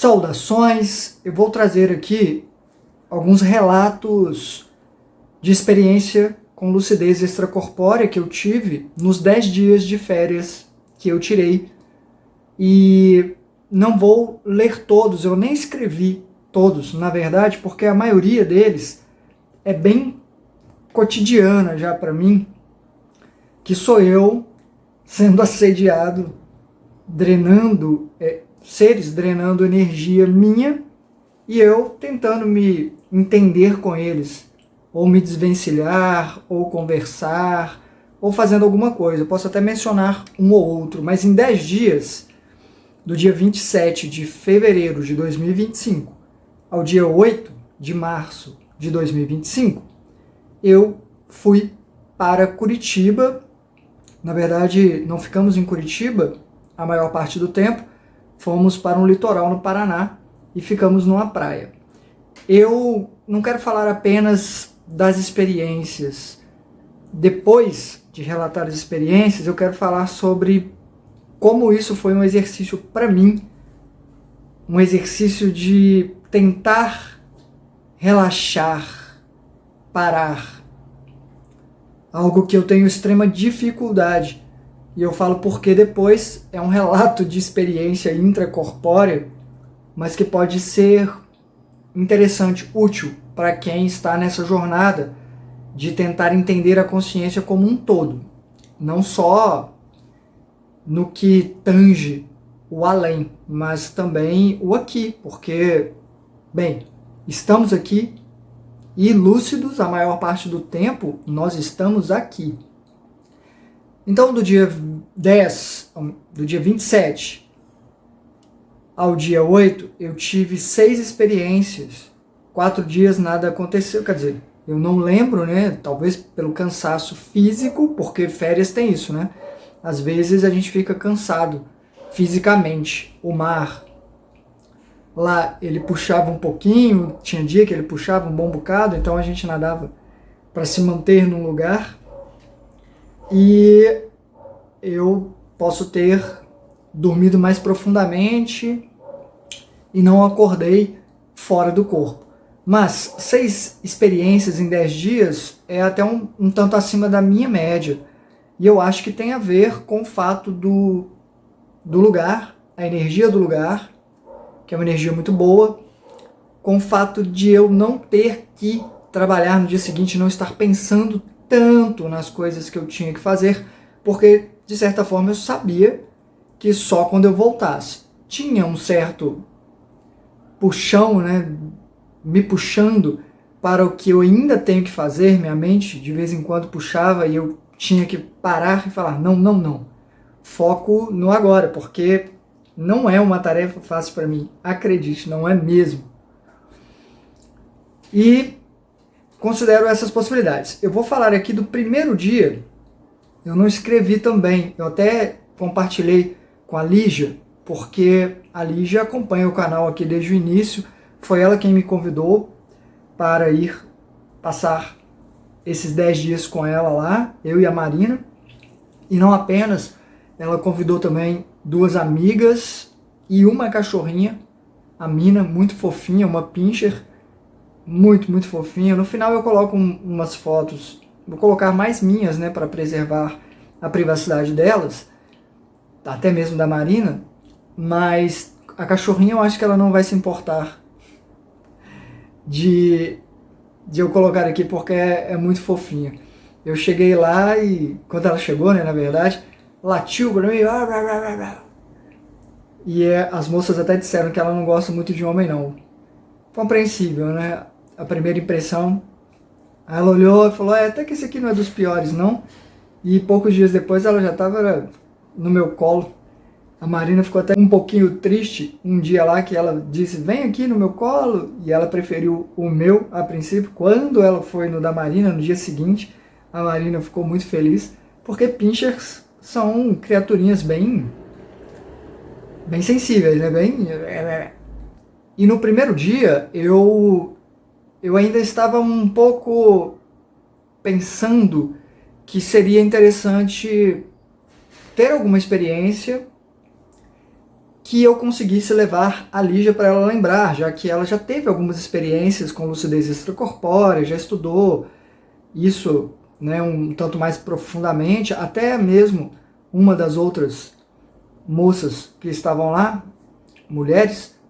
Saudações! Eu vou trazer aqui alguns relatos de experiência com lucidez extracorpórea que eu tive nos 10 dias de férias que eu tirei. E não vou ler todos, eu nem escrevi todos, na verdade, porque a maioria deles é bem cotidiana já para mim, que sou eu sendo assediado, drenando seres drenando energia minha e eu tentando me entender com eles, ou me desvencilhar, ou conversar, ou fazendo alguma coisa. Eu posso até mencionar um ou outro, mas em 10 dias, do dia 27 de fevereiro de 2025 ao dia 8 de março de 2025, eu fui para Curitiba. Na verdade, não ficamos em Curitiba a maior parte do tempo, fomos para um litoral no Paraná e ficamos numa praia. Eu não quero falar apenas das experiências. Depois de relatar as experiências, eu quero falar sobre como isso foi um exercício para mim, um exercício de tentar relaxar, parar. Algo que eu tenho extrema dificuldade. E eu falo porque depois é um relato de experiência intracorpórea, mas que pode ser interessante, útil para quem está nessa jornada de tentar entender a consciência como um todo, não só no que tange o além, mas também o aqui, porque, bem, estamos aqui e lúcidos a maior parte do tempo, nós estamos aqui. Então, do dia 27 ao dia 8, eu tive 6 experiências. 4 dias nada aconteceu, quer dizer, eu não lembro, né? Talvez pelo cansaço físico, porque férias tem isso, né? Às vezes a gente fica cansado fisicamente. O mar, lá ele puxava um pouquinho, tinha dia que ele puxava um bom bocado, então a gente nadava para se manter num lugar. E eu posso ter dormido mais profundamente e não acordei fora do corpo. Mas 6 experiências em 10 dias é até um tanto acima da minha média. E eu acho que tem a ver com o fato do lugar, a energia do lugar, que é uma energia muito boa, com o fato de eu não ter que trabalhar no dia seguinte, não estar pensando tanto nas coisas que eu tinha que fazer, porque, de certa forma, eu sabia que só quando eu voltasse. Tinha um certo puxão, né, me puxando para o que eu ainda tenho que fazer, minha mente de vez em quando puxava e eu tinha que parar e falar, não, não, não. Foco no agora, porque não é uma tarefa fácil para mim, acredite, não é mesmo. E considero essas possibilidades. Eu vou falar aqui do primeiro dia, eu não escrevi também, eu até compartilhei com a Lígia, porque a Lígia acompanha o canal aqui desde o início, foi ela quem me convidou para ir passar esses 10 dias com ela lá, eu e a Marina, e não apenas, ela convidou também 2 amigas e uma cachorrinha, a Mina, muito fofinha, uma Pinscher, muito, muito fofinha. No final eu coloco umas fotos, vou colocar mais minhas, né, para preservar a privacidade delas, até mesmo da Marina, mas a cachorrinha eu acho que ela não vai se importar de eu colocar aqui porque é muito fofinha. Eu cheguei lá e, quando ela chegou, né, na verdade, latiu pra mim, e as moças até disseram que ela não gosta muito de homem não. Compreensível, né? A primeira impressão, ela olhou e falou, até que esse aqui não é dos piores não, e poucos dias depois ela já estava no meu colo. A Marina ficou até um pouquinho triste um dia lá que ela disse, vem aqui no meu colo, e ela preferiu o meu a princípio. Quando ela foi no da Marina, no dia seguinte, a Marina ficou muito feliz, porque Pinschers são criaturinhas bem sensíveis, né? E no primeiro dia, eu ainda estava um pouco pensando que seria interessante ter alguma experiência que eu conseguisse levar a Lígia para ela lembrar, já que ela já teve algumas experiências com lucidez extracorpórea, já estudou isso, né, um tanto mais profundamente, até mesmo uma das outras moças que estavam lá, mulheres,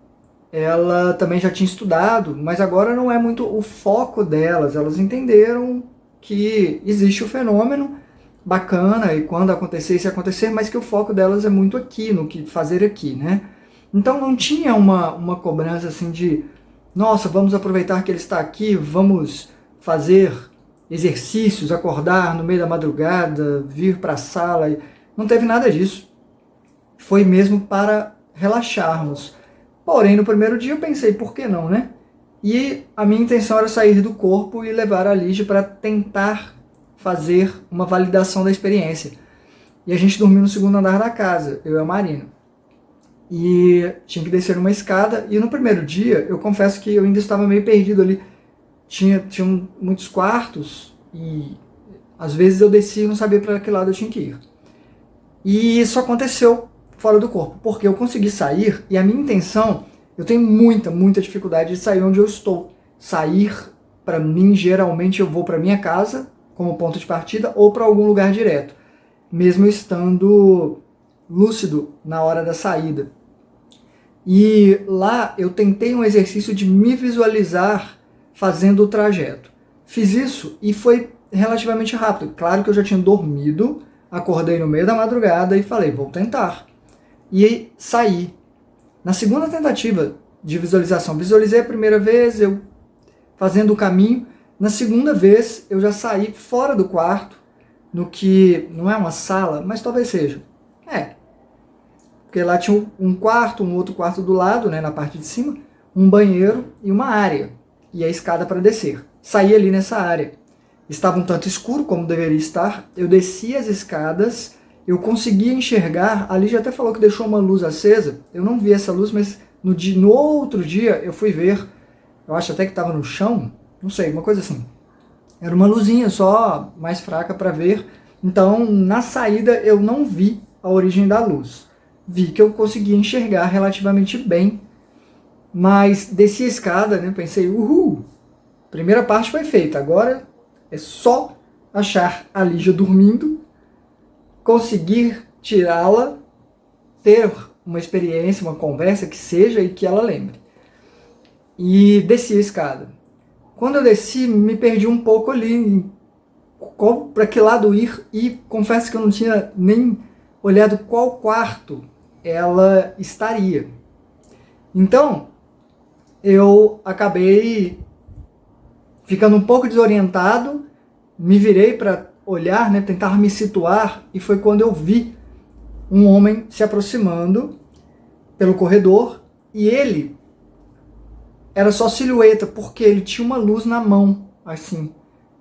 ela também já tinha estudado, mas agora não é muito o foco delas. Elas entenderam que existe o fenômeno bacana e quando acontecer, se acontecer, mas que o foco delas é muito aqui, no que fazer aqui, né? Então não tinha uma cobrança assim de, nossa, vamos aproveitar que ele está aqui, vamos fazer exercícios, acordar no meio da madrugada, vir para a sala. Não teve nada disso. Foi mesmo para relaxarmos. Porém, no primeiro dia eu pensei, por que não, né? E a minha intenção era sair do corpo e levar a Lígia para tentar fazer uma validação da experiência. E a gente dormiu no segundo andar da casa, eu e a Marina. E tinha que descer uma escada, e no primeiro dia, eu confesso que eu ainda estava meio perdido ali. Tinha muitos quartos, e às vezes eu descia e não sabia para que lado eu tinha que ir. E isso aconteceu fora do corpo, porque eu consegui sair, e a minha intenção, eu tenho muita dificuldade de sair onde eu estou. Sair, para mim, geralmente eu vou para minha casa, como ponto de partida, ou para algum lugar direto, mesmo estando lúcido na hora da saída. E lá eu tentei um exercício de me visualizar fazendo o trajeto. Fiz isso e foi relativamente rápido. Claro que eu já tinha dormido, acordei no meio da madrugada e falei, vou tentar. E saí. Na segunda tentativa de visualização, visualizei a primeira vez, eu fazendo o caminho. Na segunda vez, eu já saí fora do quarto, no que não é uma sala, mas talvez seja. Porque lá tinha um quarto, um outro quarto do lado, né, na parte de cima, um banheiro e uma área. E a escada para descer. Saí ali nessa área. Estava um tanto escuro, como deveria estar. Eu desci as escadas, eu conseguia enxergar. A Lígia até falou que deixou uma luz acesa. Eu não vi essa luz, mas no outro dia eu fui ver. Eu acho até que estava no chão, não sei, uma coisa assim. Era uma luzinha só, mais fraca para ver. Então, na saída, eu não vi a origem da luz. Vi que eu conseguia enxergar relativamente bem, mas desci a escada, né? Pensei, uhul! Primeira parte foi feita, agora é só achar a Lígia dormindo, conseguir tirá-la, ter uma experiência, uma conversa que seja e que ela lembre. E desci a escada. Quando eu desci, me perdi um pouco ali, para que lado ir, e confesso que eu não tinha nem olhado qual quarto ela estaria. Então, eu acabei ficando um pouco desorientado, me virei para olhar, né, tentar me situar, e foi quando eu vi um homem se aproximando pelo corredor, e ele era só silhueta, porque ele tinha uma luz na mão, assim.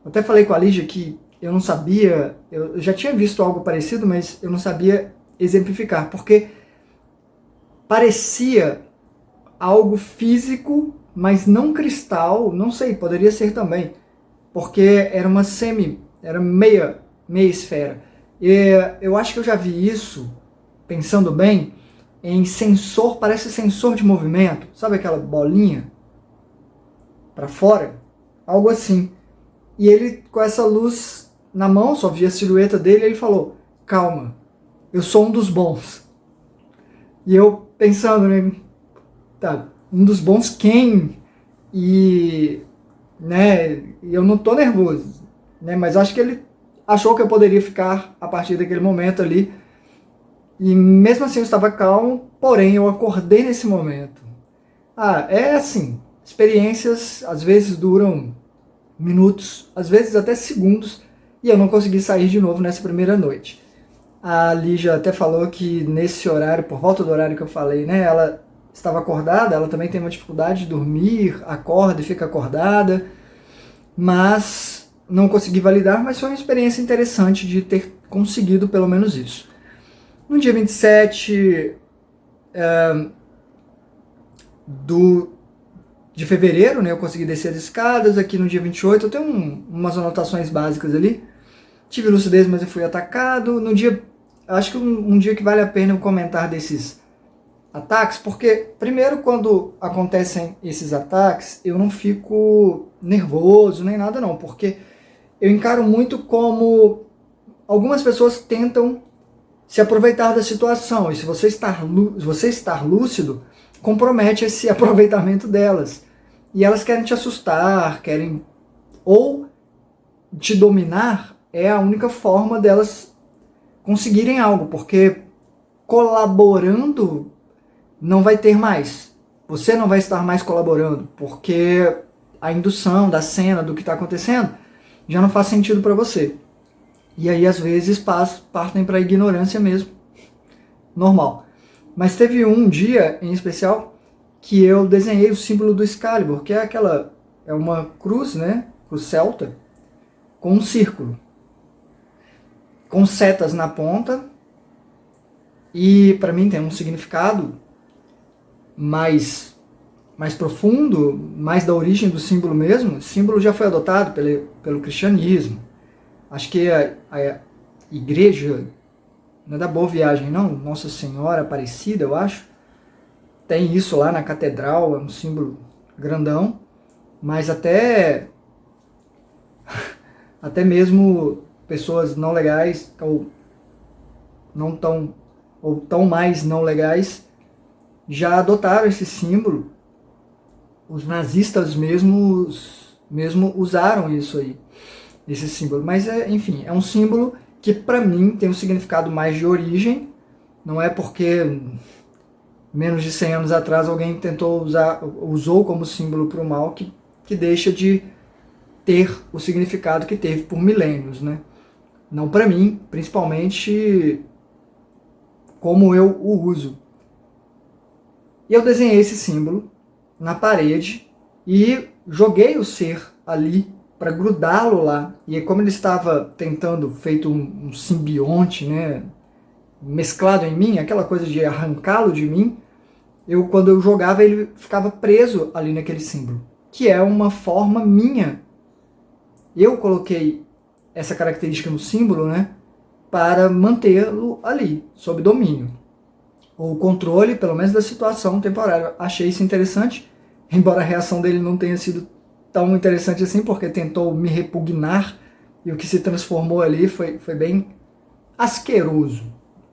Eu até falei com a Lígia que eu não sabia, eu já tinha visto algo parecido, mas eu não sabia exemplificar, porque parecia algo físico, mas não cristal, não sei, poderia ser também, porque era uma era meia esfera. E eu acho que eu já vi isso, pensando bem, em sensor, parece sensor de movimento, sabe aquela bolinha para fora? Algo assim. E ele, com essa luz na mão, só via a silhueta dele, ele falou, calma, eu sou um dos bons. E eu pensando, né, tá, um dos bons quem? E, né, eu não tô nervoso, né, mas acho que ele achou que eu poderia ficar a partir daquele momento ali. E mesmo assim eu estava calmo, porém eu acordei nesse momento. É assim, experiências às vezes duram minutos, às vezes até segundos, e eu não consegui sair de novo nessa primeira noite. A Lígia até falou que nesse horário, por volta do horário que eu falei, né, ela estava acordada, ela também tem uma dificuldade de dormir, acorda e fica acordada, mas não consegui validar, mas foi uma experiência interessante de ter conseguido pelo menos isso. No dia 27 de fevereiro, né, eu consegui descer as escadas. Aqui no dia 28 eu tenho umas anotações básicas ali. Tive lucidez, mas eu fui atacado. No dia, acho que um dia que vale a pena eu comentar desses ataques, porque primeiro quando acontecem esses ataques, eu não fico nervoso nem nada não, porque eu encaro muito como algumas pessoas tentam se aproveitar da situação, e se você estar lúcido, compromete esse aproveitamento delas. E elas querem te assustar, querem ou te dominar, é a única forma delas conseguirem algo, porque colaborando não vai ter mais. Você não vai estar mais colaborando, porque a indução da cena, do que está acontecendo, já não faz sentido para você. E aí, às vezes, partem para a ignorância mesmo. Normal. Mas teve um dia, em especial, que eu desenhei o símbolo do Excalibur, que é uma cruz, né? Cruz celta, com um círculo. Com setas na ponta. E, para mim, tem um significado mais profundo, mais da origem do símbolo mesmo. O símbolo já foi adotado pelo cristianismo. Acho que a igreja, não é da Boa Viagem não, Nossa Senhora Aparecida, eu acho, tem isso lá na catedral, é um símbolo grandão, mas até mesmo pessoas não legais, ou tão mais não legais, já adotaram esse símbolo. Os nazistas mesmo usaram isso aí, esse símbolo. Mas, enfim, é um símbolo que para mim tem um significado mais de origem. Não é porque menos de 100 anos atrás alguém usou como símbolo para o mal que deixa de ter o significado que teve por milênios, né? Não para mim, principalmente como eu o uso. E eu desenhei esse símbolo na parede e joguei o ser ali para grudá-lo lá. E como ele estava feito um simbionte, né, mesclado em mim, aquela coisa de arrancá-lo de mim, quando eu jogava ele ficava preso ali naquele símbolo, que é uma forma minha. Eu coloquei essa característica no símbolo, né, para mantê-lo ali, sob domínio. Ou controle, pelo menos da situação temporária. Achei isso interessante, embora a reação dele não tenha sido tão interessante assim, porque tentou me repugnar, e o que se transformou ali foi bem asqueroso.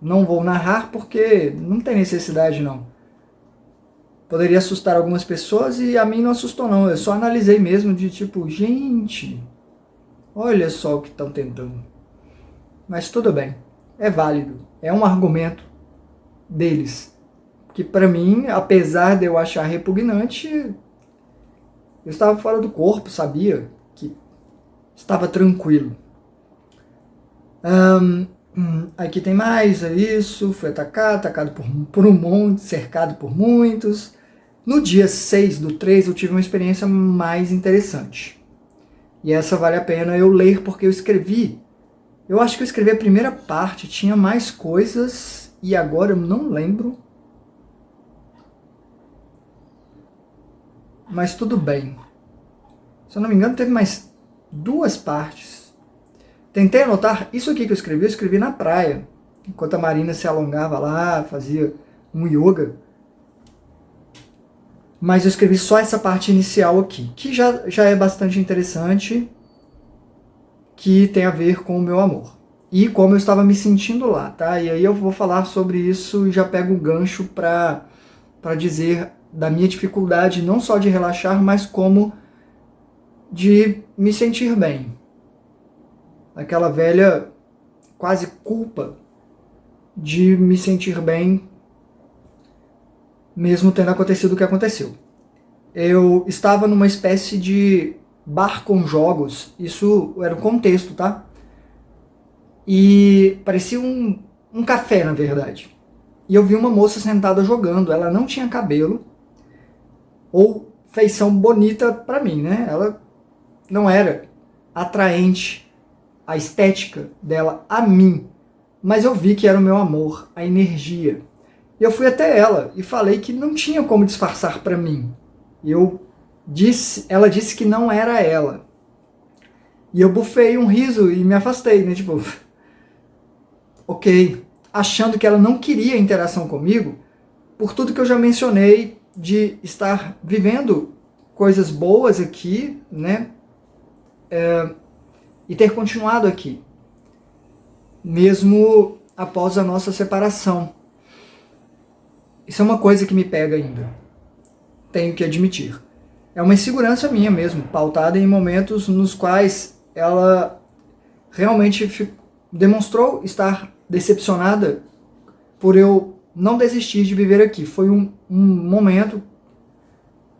Não vou narrar porque não tem necessidade não. Poderia assustar algumas pessoas e a mim não assustou não, eu só analisei mesmo de tipo, gente, olha só o que estão tentando. Mas tudo bem, é válido, é um argumento deles, que para mim, apesar de eu achar repugnante, eu estava fora do corpo, sabia que estava tranquilo. Aqui tem mais, é isso, foi atacado por um monte, cercado por muitos. No dia 6/3 eu tive uma experiência mais interessante. E essa vale a pena eu ler porque eu escrevi. Eu acho que eu escrevi a primeira parte, tinha mais coisas e agora eu não lembro. Mas tudo bem. Se eu não me engano, teve mais 2 partes. Tentei anotar, isso aqui que eu escrevi na praia. Enquanto a Marina se alongava lá, fazia um yoga. Mas eu escrevi só essa parte inicial aqui, que já é bastante interessante, que tem a ver com o meu amor. E como eu estava me sentindo lá, tá? E aí eu vou falar sobre isso e já pego um gancho para dizer da minha dificuldade, não só de relaxar, mas como de me sentir bem. Aquela velha quase culpa de me sentir bem, mesmo tendo acontecido o que aconteceu. Eu estava numa espécie de bar com jogos, isso era o contexto, tá? E parecia um café, na verdade. E eu vi uma moça sentada jogando, ela não tinha cabelo, ou feição bonita pra mim, né? Ela não era atraente, a estética dela a mim, mas eu vi que era o meu amor, a energia. E eu fui até ela e falei que não tinha como disfarçar pra mim. Ela disse que não era ela. E eu bufei um riso e me afastei, né? Tipo, ok. Achando que ela não queria interação comigo, por tudo que eu já mencionei de estar vivendo coisas boas aqui, né? E ter continuado aqui, mesmo após a nossa separação. Isso é uma coisa que me pega ainda, tenho que admitir. É uma insegurança minha mesmo, pautada em momentos nos quais ela realmente demonstrou estar decepcionada por eu não desistir de viver aqui. Foi um momento,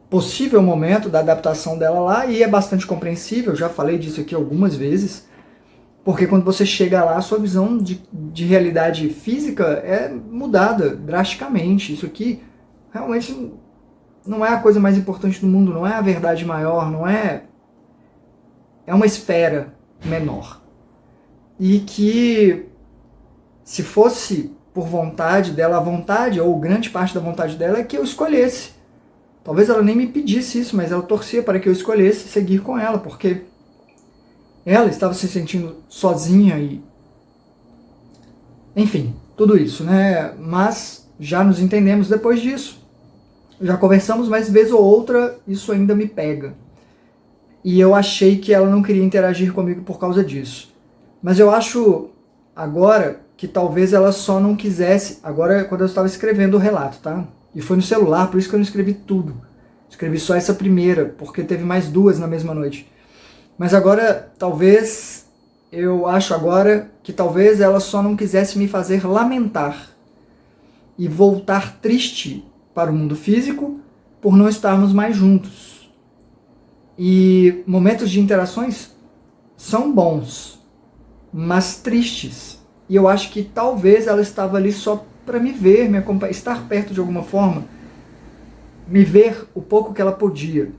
possível momento da adaptação dela lá, e é bastante compreensível, já falei disso aqui algumas vezes, porque quando você chega lá, a sua visão de realidade física é mudada drasticamente. Isso aqui realmente não é a coisa mais importante do mundo, não é a verdade maior, não é... É uma esfera menor. E que, se fosse por vontade dela, a vontade, ou grande parte da vontade dela, é que eu escolhesse. Talvez ela nem me pedisse isso, mas ela torcia para que eu escolhesse seguir com ela, porque ela estava se sentindo sozinha e... Enfim, tudo isso, né? Mas já nos entendemos depois disso. Já conversamos, mas vez ou outra isso ainda me pega. E eu achei que ela não queria interagir comigo por causa disso. Mas eu acho agora que talvez ela só não quisesse... Agora, quando eu estava escrevendo o relato, tá? E foi no celular, por isso que eu não escrevi tudo. Escrevi só essa primeira, porque teve mais duas na mesma noite. Mas agora, talvez... Eu acho agora que talvez ela só não quisesse me fazer lamentar e voltar triste para o mundo físico por não estarmos mais juntos. E momentos de interações são bons, mas tristes. E eu acho que talvez ela estava ali só para me ver, me acompanhar, estar perto de alguma forma, me ver o pouco que ela podia.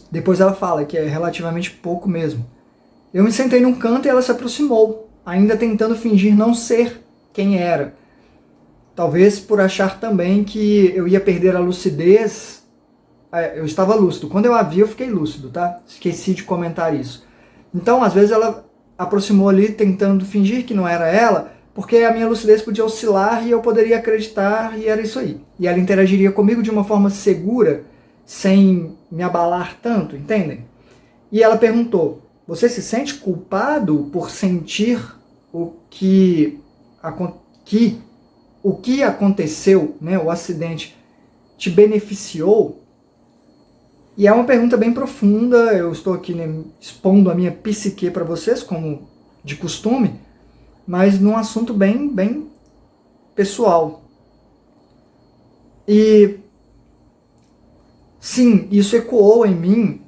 Depois ela fala que é relativamente pouco mesmo. Eu me sentei num canto e ela se aproximou, ainda tentando fingir não ser quem era. Talvez por achar também que eu ia perder a lucidez. Eu estava lúcido. Quando eu a vi, eu fiquei lúcido, tá? Esqueci de comentar isso. Então, às vezes ela aproximou ali tentando fingir que não era ela, porque a minha lucidez podia oscilar e eu poderia acreditar, e era isso aí. E ela interagiria comigo de uma forma segura, sem me abalar tanto, entendem? E ela perguntou: você se sente culpado por sentir o que aconteceu, né, o acidente, te beneficiou? E é uma pergunta bem profunda. Eu estou aqui, né, expondo a minha psique para vocês, como de costume, mas num assunto bem pessoal. E sim, isso ecoou em mim.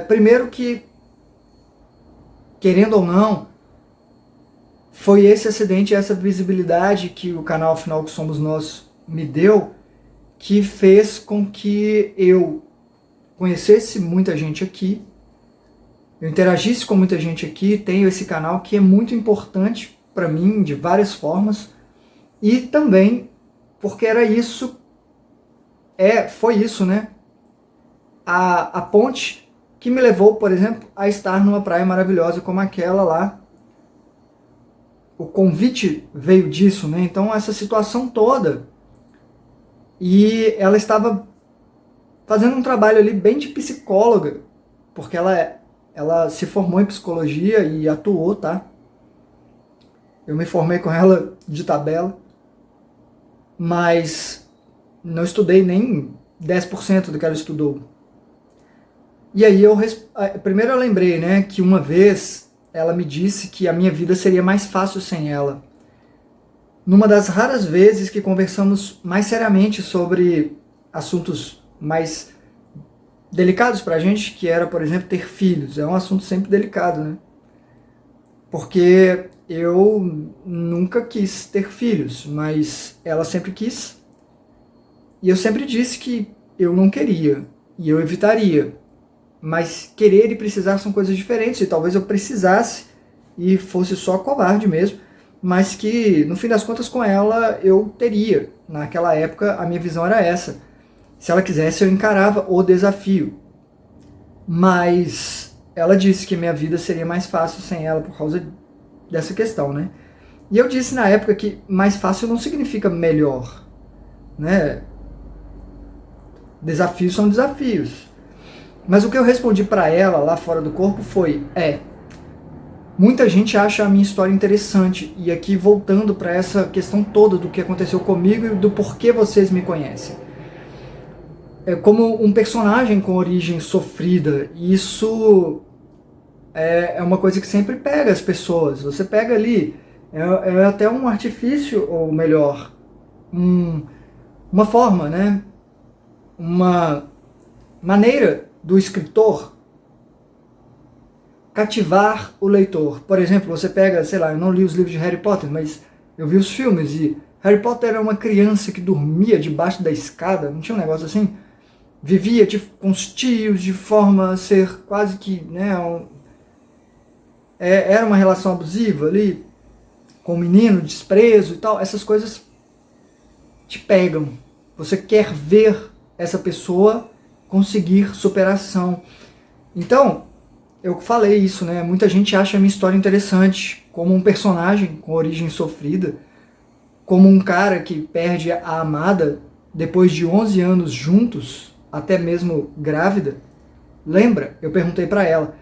Primeiro que, querendo ou não, foi esse acidente, essa visibilidade que o canal Afinal que Somos Nós me deu, que fez com que eu conhecesse muita gente aqui, eu interagisse com muita gente aqui, tenho esse canal que é muito importante para mim de várias formas, e também porque era isso, foi isso, né? A ponte que me levou, por exemplo, a estar numa praia maravilhosa como aquela lá. O convite veio disso, né? Então essa situação toda, e ela estava fazendo um trabalho ali bem de psicóloga, porque ela se formou em psicologia e atuou, tá? Eu me formei com ela de tabela, mas não estudei nem 10% do que ela estudou. E aí primeiro eu lembrei, né, que uma vez ela me disse que a minha vida seria mais fácil sem ela. Numa das raras vezes que conversamos mais seriamente sobre assuntos mais delicados pra gente, que era, por exemplo, ter filhos. É um assunto sempre delicado, né? Porque eu nunca quis ter filhos, mas ela sempre quis. E eu sempre disse que eu não queria, e eu evitaria. Mas querer e precisar são coisas diferentes, e talvez eu precisasse e fosse só covarde mesmo, mas que, no fim das contas, com ela eu teria. Naquela época, a minha visão era essa. Se ela quisesse, eu encarava o desafio. Mas ela disse que minha vida seria mais fácil sem ela por causa dessa questão, né? E eu disse na época que mais fácil não significa melhor. né? Desafios são desafios. Mas o que eu respondi para ela lá fora do corpo foi: muita gente acha a minha história interessante. E aqui voltando para essa questão toda do que aconteceu comigo e do porquê vocês me conhecem. É como um personagem com origem sofrida. E isso é uma coisa que sempre pega as pessoas. Você pega ali, é até um artifício, ou melhor, uma forma, né? Uma maneira do escritor cativar o leitor. Por exemplo, você pega, sei lá, eu não li os livros de Harry Potter, mas eu vi os filmes e Harry Potter era uma criança que dormia debaixo da escada, não tinha um negócio assim? Vivia com os tios de forma a ser quase que, né, era uma relação abusiva ali, com o menino, desprezo e tal. Essas coisas te pegam. Você quer ver essa pessoa conseguir superação. Então, eu falei isso, né? Muita gente acha a minha história interessante, como um personagem com origem sofrida, como um cara que perde a amada depois de 11 anos juntos, até mesmo grávida. Lembra? Eu perguntei pra ela.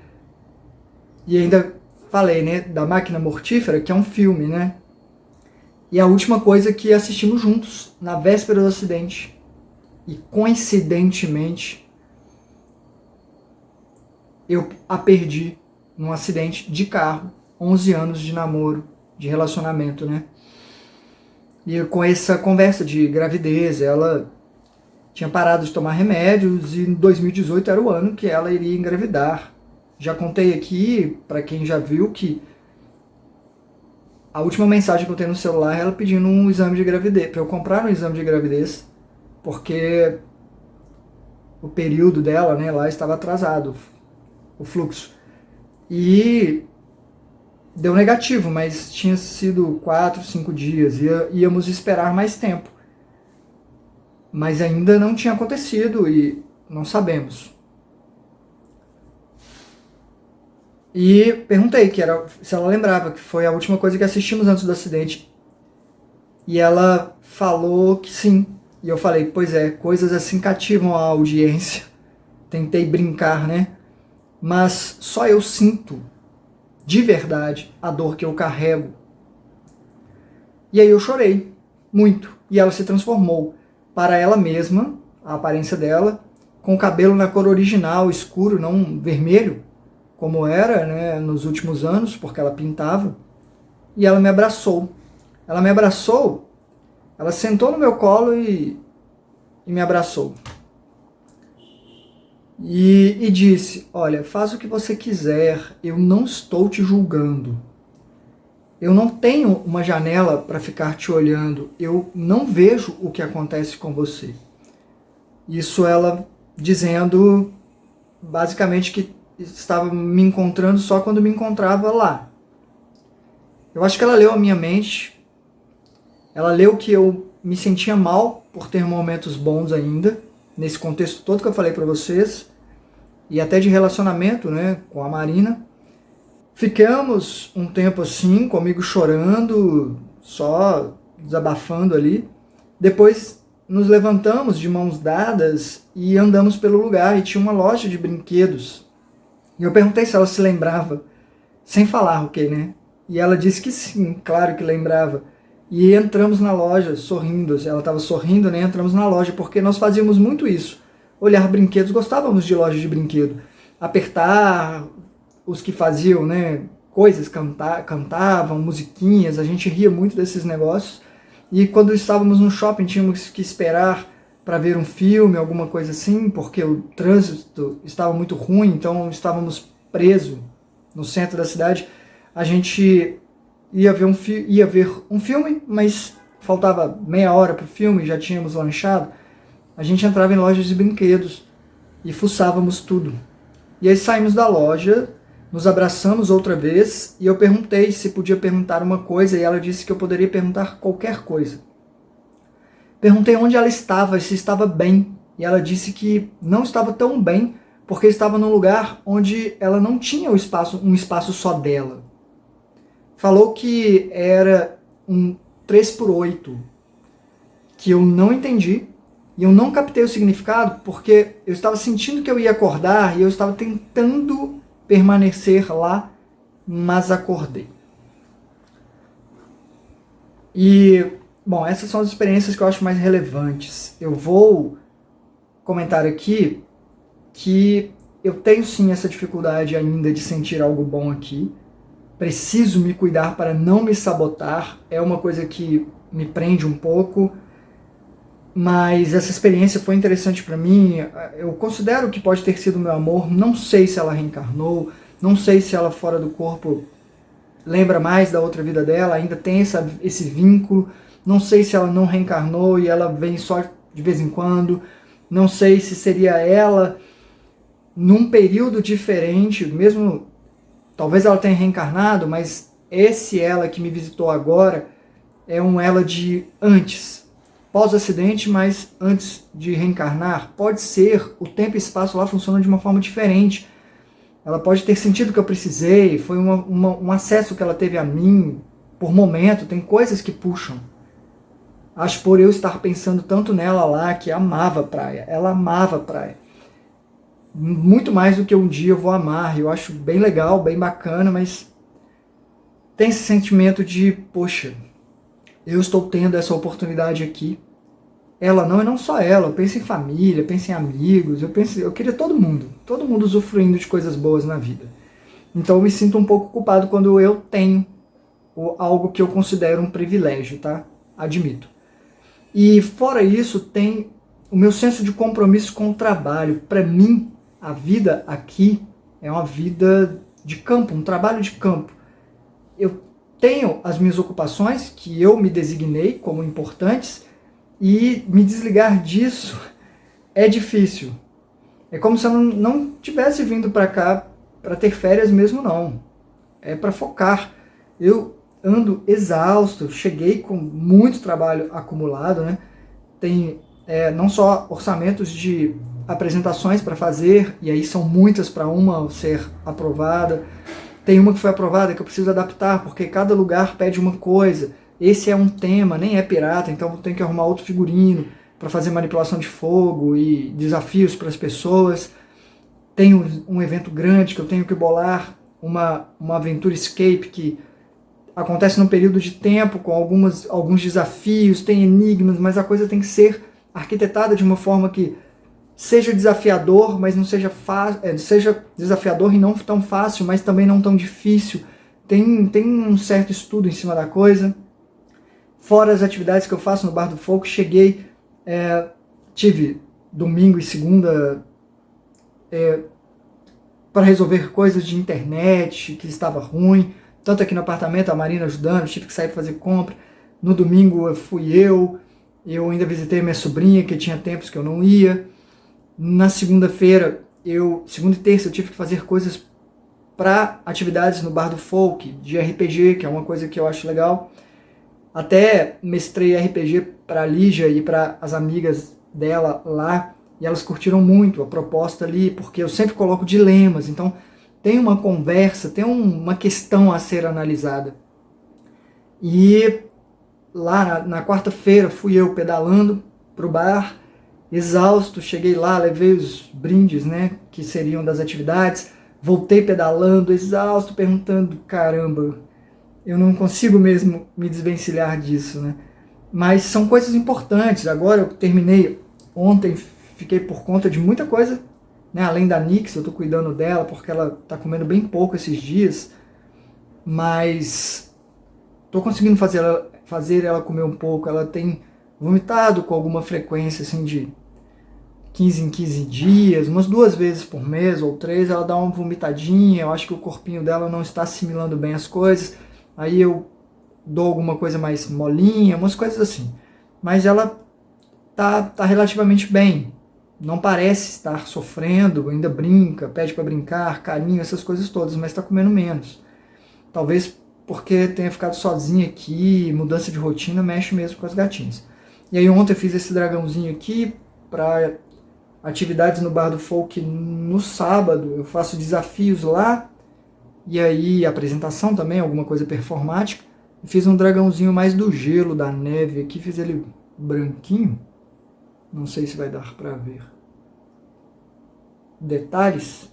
E ainda falei, né, da Máquina Mortífera, que é um filme, né? E a última coisa que assistimos juntos, na véspera do acidente. E coincidentemente, eu a perdi num acidente de carro, 11 anos de namoro, de relacionamento, né? E com essa conversa de gravidez, ela tinha parado de tomar remédios e em 2018 era o ano que ela iria engravidar. Já contei aqui, para quem já viu, que a última mensagem que eu tenho no celular é ela pedindo um exame de gravidez, para eu comprar um exame de gravidez, porque o período dela, né, lá estava atrasado, o fluxo. E deu negativo, mas tinha sido 4, 5 dias, íamos esperar mais tempo. Mas ainda não tinha acontecido e não sabemos. E perguntei se ela lembrava, que foi a última coisa que assistimos antes do acidente. E ela falou que sim. E eu falei, pois é, coisas assim cativam a audiência. Tentei brincar, né? Mas só eu sinto, de verdade, a dor que eu carrego. E aí eu chorei, muito. E ela se transformou para ela mesma, a aparência dela, com o cabelo na cor original, escuro, não vermelho, como era, né, nos últimos anos, porque ela pintava. E ela me abraçou. Ela me abraçou, ela sentou no meu colo e me abraçou. E disse, olha, faz o que você quiser, eu não estou te julgando. Eu não tenho uma janela para ficar te olhando, eu não vejo o que acontece com você. Isso ela dizendo, basicamente, que estava me encontrando só quando me encontrava lá. Eu acho que ela leu a minha mente, ela leu que eu me sentia mal por ter momentos bons ainda, nesse contexto todo que eu falei para vocês, e até de relacionamento, né, com a Marina. Ficamos um tempo assim, comigo chorando, só desabafando ali. Depois nos levantamos de mãos dadas e andamos pelo lugar e tinha uma loja de brinquedos. E eu perguntei se ela se lembrava, sem falar, ok, né? E ela disse que sim, claro que lembrava. E entramos na loja sorrindo, ela estava sorrindo, né? Entramos na loja porque nós fazíamos muito isso. Olhar brinquedos, gostávamos de loja de brinquedo. Apertar, os que faziam, né, coisas, cantavam, musiquinhas, a gente ria muito desses negócios. E quando estávamos no shopping, tínhamos que esperar para ver um filme, alguma coisa assim, porque o trânsito estava muito ruim, então estávamos presos no centro da cidade. A gente ia ver um filme, mas faltava meia hora para o filme, já tínhamos lanchado. A gente entrava em lojas de brinquedos e fuçávamos tudo. E aí saímos da loja, nos abraçamos outra vez e eu perguntei se podia perguntar uma coisa e ela disse que eu poderia perguntar qualquer coisa. Perguntei onde ela estava e se estava bem. E ela disse que não estava tão bem porque estava num lugar onde ela não tinha um espaço só dela. Falou que era um 3x8, que eu não entendi e eu não captei o significado porque eu estava sentindo que eu ia acordar e eu estava tentando permanecer lá, mas acordei. E, bom, essas são as experiências que eu acho mais relevantes. Eu vou comentar aqui que eu tenho sim essa dificuldade ainda de sentir algo bom aqui. Preciso me cuidar para não me sabotar. É uma coisa que me prende um pouco. Mas essa experiência foi interessante para mim. Eu considero que pode ter sido meu amor. Não sei se ela reencarnou. Não sei se ela fora do corpo lembra mais da outra vida dela. Ainda tem esse vínculo. Não sei se ela não reencarnou e ela vem só de vez em quando. Não sei se seria ela num período diferente. Mesmo, talvez ela tenha reencarnado, mas esse ela que me visitou agora é um ela de antes. Pós-acidente, mas antes de reencarnar. Pode ser, o tempo e espaço lá funcionam de uma forma diferente. Ela pode ter sentido o que eu precisei, foi um acesso que ela teve a mim por momento, tem coisas que puxam. Acho por eu estar pensando tanto nela lá, que amava a praia. Ela amava a praia. Muito mais do que um dia eu vou amar. Eu acho bem legal, bem bacana, mas tem esse sentimento de, poxa, eu estou tendo essa oportunidade aqui. Ela não, e não só ela, eu penso em família, penso em amigos, eu queria todo mundo usufruindo de coisas boas na vida. Então eu me sinto um pouco culpado quando eu tenho algo que eu considero um privilégio, tá? Admito. E fora isso, tem o meu senso de compromisso com o trabalho. Para mim, a vida aqui é uma vida de campo, um trabalho de campo. Eu tenho as minhas ocupações, que eu me designei como importantes, e me desligar disso é difícil. É como se eu não tivesse vindo para cá para ter férias mesmo, não. É para focar. Eu ando exausto, cheguei com muito trabalho acumulado, né? Tem não só orçamentos de apresentações para fazer, e aí são muitas para uma ser aprovada. Tem uma que foi aprovada que eu preciso adaptar, porque cada lugar pede uma coisa. Esse é um tema, nem é pirata, então vou ter que arrumar outro figurino para fazer manipulação de fogo e desafios para as pessoas. Tem um evento grande que eu tenho que bolar, uma aventura escape que acontece num período de tempo com alguns desafios, tem enigmas, mas a coisa tem que ser arquitetada de uma forma que seja desafiador, mas não seja seja desafiador e não tão fácil, mas também não tão difícil. Tem um certo estudo em cima da coisa. Fora as atividades que eu faço no Bar do Folk, tive domingo e segunda para resolver coisas de internet que estava ruim, tanto aqui no apartamento, a Marina ajudando, tive que sair para fazer compra. No domingo fui eu ainda visitei minha sobrinha, que tinha tempos que eu não ia. Na segunda-feira, segunda e terça, eu tive que fazer coisas para atividades no Bar do Folk, de RPG, que é uma coisa que eu acho legal. Até mestrei RPG para a Lígia e para as amigas dela lá, e elas curtiram muito a proposta ali, porque eu sempre coloco dilemas, então tem uma conversa, tem uma questão a ser analisada. E lá na quarta-feira fui eu pedalando pro bar, exausto, cheguei lá, levei os brindes, né, que seriam das atividades, voltei pedalando, exausto, perguntando, caramba, eu não consigo mesmo me desvencilhar disso, né? Mas são coisas importantes. Agora eu terminei, ontem fiquei por conta de muita coisa, né? Além da Nix, eu estou cuidando dela porque ela está comendo bem pouco esses dias, mas estou conseguindo fazer ela comer um pouco. Ela tem vomitado com alguma frequência, assim, de 15 em 15 dias, umas 2 vezes por mês ou 3, ela dá uma vomitadinha. Eu acho que o corpinho dela não está assimilando bem as coisas. Aí eu dou alguma coisa mais molinha, umas coisas assim. Mas ela tá relativamente bem. Não parece estar sofrendo, ainda brinca, pede para brincar, carinho, essas coisas todas, mas está comendo menos. Talvez porque tenha ficado sozinha aqui, mudança de rotina, mexe mesmo com as gatinhas. E aí ontem eu fiz esse dragãozinho aqui para atividades no Bar do Folk no sábado. Eu faço desafios lá, e aí apresentação também, alguma coisa performática. Fiz um dragãozinho mais do gelo, da neve aqui, fiz ele branquinho, não sei se vai dar para ver detalhes,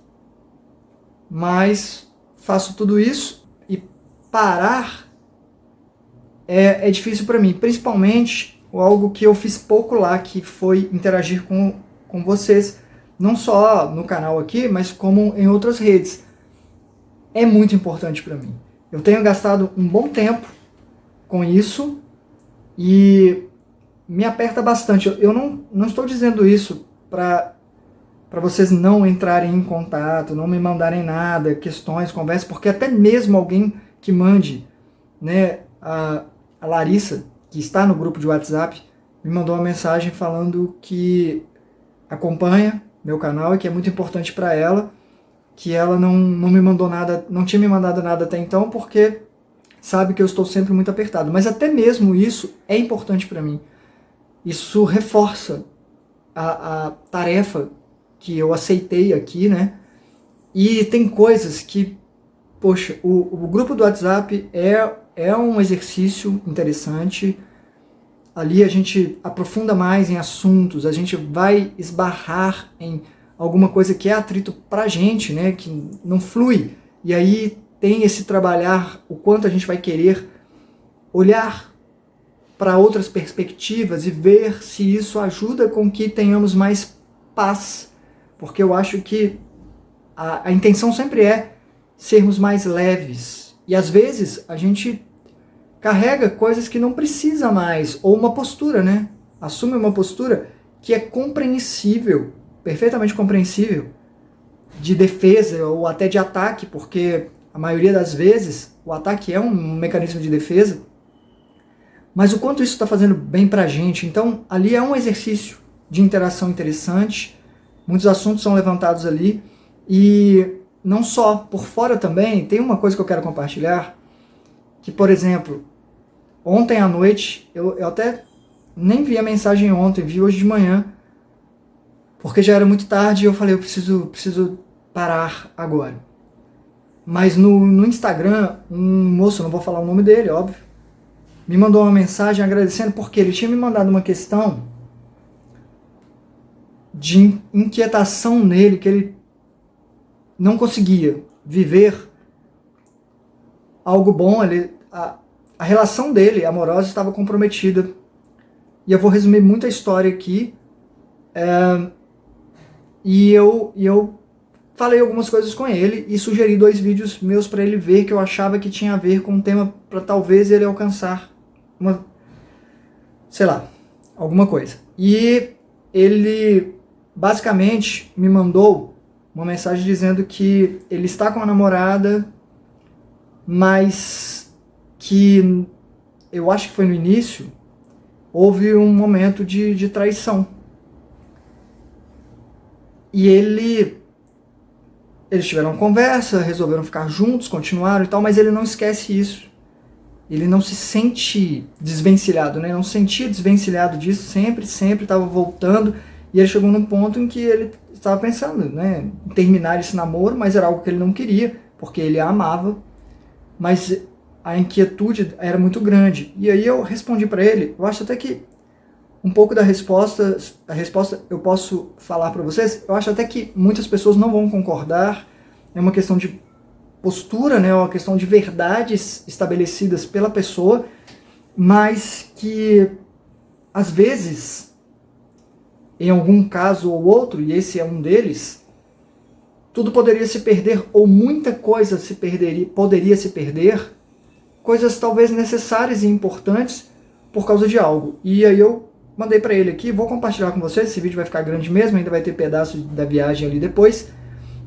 mas faço tudo isso e parar é difícil para mim, principalmente algo que eu fiz pouco lá, que foi interagir com vocês, não só no canal aqui, mas como em outras redes. É muito importante para mim. Eu tenho gastado um bom tempo com isso e me aperta bastante. Eu não estou dizendo isso para vocês não entrarem em contato, não me mandarem nada, questões, conversas, porque até mesmo alguém que mande, né, a Larissa, que está no grupo de WhatsApp, me mandou uma mensagem falando que acompanha meu canal e que é muito importante para ela, que ela não me mandou nada, não tinha me mandado nada até então, porque sabe que eu estou sempre muito apertado. Mas até mesmo isso é importante para mim. Isso reforça a tarefa que eu aceitei aqui, né? E tem coisas que, poxa, o grupo do WhatsApp é um exercício interessante. Ali a gente aprofunda mais em assuntos, a gente vai esbarrar em alguma coisa que é atrito pra gente, né? Que não flui. E aí tem esse trabalhar, o quanto a gente vai querer olhar para outras perspectivas e ver se isso ajuda com que tenhamos mais paz. Porque eu acho que a intenção sempre é sermos mais leves. E às vezes a gente carrega coisas que não precisa mais, ou uma postura, né? Assume uma postura que é compreensível, perfeitamente compreensível, de defesa ou até de ataque, porque a maioria das vezes o ataque é um mecanismo de defesa, mas o quanto isso está fazendo bem pra gente. Então ali é um exercício de interação interessante, muitos assuntos são levantados ali, e não só, por fora também, tem uma coisa que eu quero compartilhar, que, por exemplo, ontem à noite, eu até nem vi a mensagem ontem, vi hoje de manhã, porque já era muito tarde e eu falei, eu preciso parar agora. Mas no Instagram, um moço, não vou falar o nome dele, óbvio, me mandou uma mensagem agradecendo porque ele tinha me mandado uma questão de inquietação nele, que ele não conseguia viver algo bom, a relação dele, amorosa, estava comprometida. E eu vou resumir muita história aqui. E eu falei algumas coisas com ele e sugeri 2 vídeos meus para ele ver, que eu achava que tinha a ver com o tema, para talvez ele alcançar uma, sei lá, alguma coisa. E ele basicamente me mandou uma mensagem dizendo que ele está com a namorada, mas que eu acho que foi no início, houve um momento de traição. E eles tiveram uma conversa, resolveram ficar juntos, continuaram e tal, mas ele não esquece isso. Ele não se sente desvencilhado, né? Não se sentia desvencilhado disso, sempre estava voltando. E ele chegou num ponto em que ele estava pensando, né, em terminar esse namoro, mas era algo que ele não queria, porque ele a amava, mas a inquietude era muito grande. E aí eu respondi para ele, eu acho até que um pouco da resposta, a resposta eu posso falar para vocês, eu acho até que muitas pessoas não vão concordar, é uma questão de postura, né, é uma questão de verdades estabelecidas pela pessoa, mas que às vezes, em algum caso ou outro, e esse é um deles, tudo poderia se perder, ou muita coisa poderia se perder, coisas talvez necessárias e importantes por causa de algo. E aí eu mandei para ele aqui, vou compartilhar com vocês, esse vídeo vai ficar grande mesmo, ainda vai ter pedaços da viagem ali depois,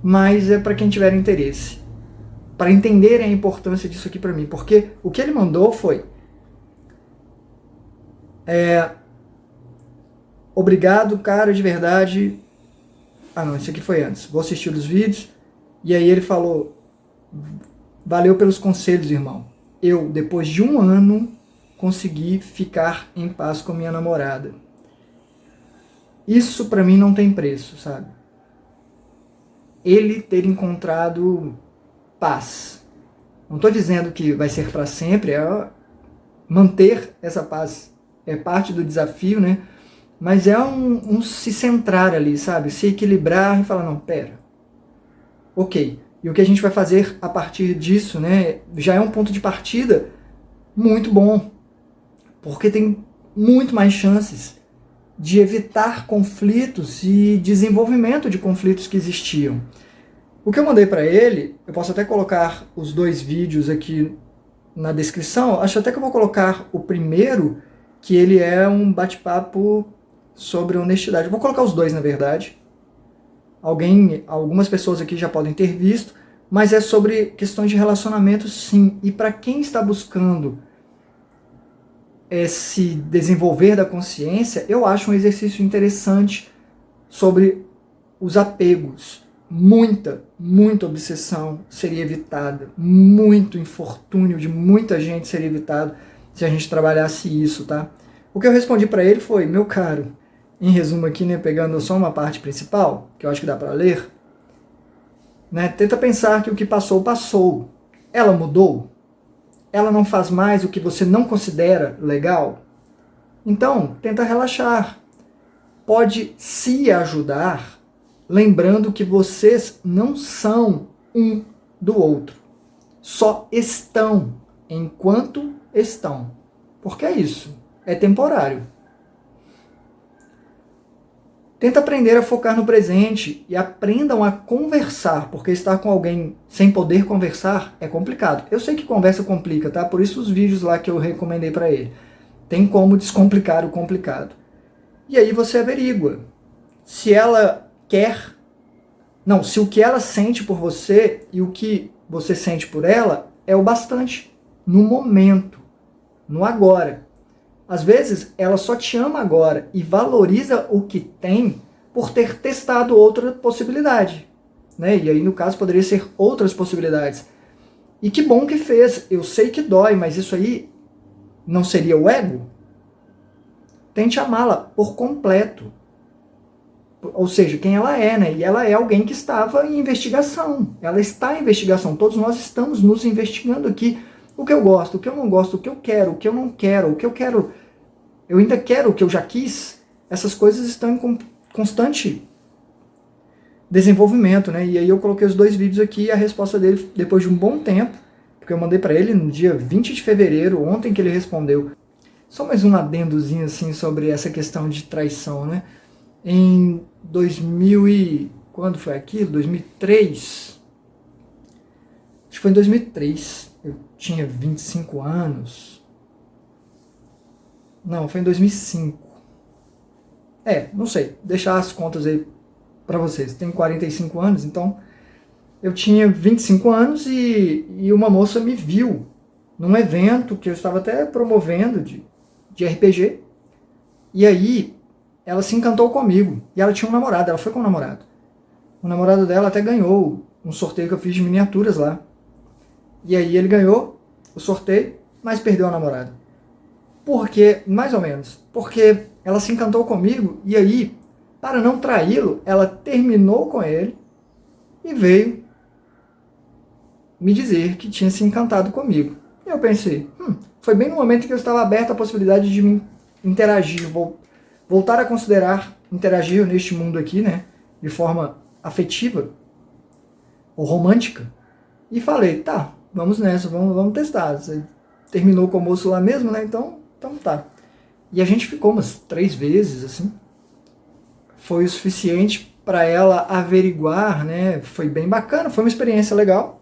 mas é para quem tiver interesse, para entenderem a importância disso aqui para mim, porque o que ele mandou foi obrigado, cara, de verdade. Ah não, isso aqui foi antes, vou assistir os vídeos, e aí ele falou, valeu pelos conselhos, irmão, eu, depois de 1 ano, consegui ficar em paz com minha namorada. Isso pra mim não tem preço, sabe? Ele ter encontrado paz. Não estou dizendo que vai ser para sempre, é manter essa paz é parte do desafio, né? Mas é um se centrar ali, sabe? Se equilibrar e falar, não, pera, ok. E o que a gente vai fazer a partir disso, né? Já é um ponto de partida muito bom, porque tem muito mais chances de evitar conflitos e desenvolvimento de conflitos que existiam. O que eu mandei para ele, eu posso até colocar os 2 vídeos aqui na descrição, acho até que eu vou colocar o primeiro, que ele é um bate-papo sobre honestidade. Eu vou colocar os 2, na verdade. Algumas pessoas aqui já podem ter visto, mas é sobre questões de relacionamento, sim. E para quem está buscando se desenvolver da consciência, eu acho um exercício interessante sobre os apegos. Muita obsessão seria evitada, muito infortúnio de muita gente seria evitado se a gente trabalhasse isso, tá? O que eu respondi para ele foi, meu caro, em resumo aqui, né, pegando só uma parte principal, que eu acho que dá para ler, né, tenta pensar que o que passou, passou. Ela mudou? Ela não faz mais o que você não considera legal? Então, tenta relaxar. Pode se ajudar lembrando que vocês não são um do outro. Só estão enquanto estão. Porque é isso. É temporário. Tenta aprender a focar no presente e aprendam a conversar, porque estar com alguém sem poder conversar é complicado. Eu sei que conversa complica, tá? Por isso os vídeos lá que eu recomendei para ele. Tem como descomplicar o complicado. E aí você averigua se ela quer... Não, se o que ela sente por você e o que você sente por ela é o bastante. No momento, no agora. Às vezes, ela só te ama agora e valoriza o que tem por ter testado outra possibilidade. Né? E aí, no caso, poderia ser outras possibilidades. E que bom que fez. Eu sei que dói, mas isso aí não seria o ego? Tente amá-la por completo. Ou seja, quem ela é, né? E ela é alguém que estava em investigação. Ela está em investigação. Todos nós estamos nos investigando aqui. O que eu gosto, o que eu não gosto, o que eu quero, o que eu não quero, o que eu quero... Eu ainda quero o que eu já quis. Essas coisas estão em constante desenvolvimento, né? E aí eu coloquei os 2 vídeos aqui e a resposta dele, depois de um bom tempo, porque eu mandei para ele no dia 20 de fevereiro, ontem que ele respondeu. Só mais um adendozinho assim sobre essa questão de traição, né? Em 2000 e... quando foi aquilo? 2003. Acho que foi em 2003. Eu tinha 25 anos. Não, foi em 2005. Não sei. Deixar as contas aí pra vocês. Tenho 45 anos, então eu tinha 25 anos e uma moça me viu num evento que eu estava até promovendo de RPG. E aí ela se encantou comigo. E ela tinha um namorado, ela foi com um namorado. O namorado dela até ganhou um sorteio que eu fiz de miniaturas lá. E aí ele ganhou o sorteio, mas perdeu a namorada. Por quê? Mais ou menos. Porque ela se encantou comigo e aí, para não traí-lo, ela terminou com ele e veio me dizer que tinha se encantado comigo. E eu pensei, foi bem no momento que eu estava aberto à possibilidade de me interagir, voltar a considerar interagir neste mundo aqui, né, de forma afetiva ou romântica. E falei, tá, vamos nessa, vamos testar. Você terminou com o moço lá mesmo, né, então tá. E a gente ficou umas 3 vezes, assim. Foi o suficiente para ela averiguar, né, foi bem bacana, foi uma experiência legal.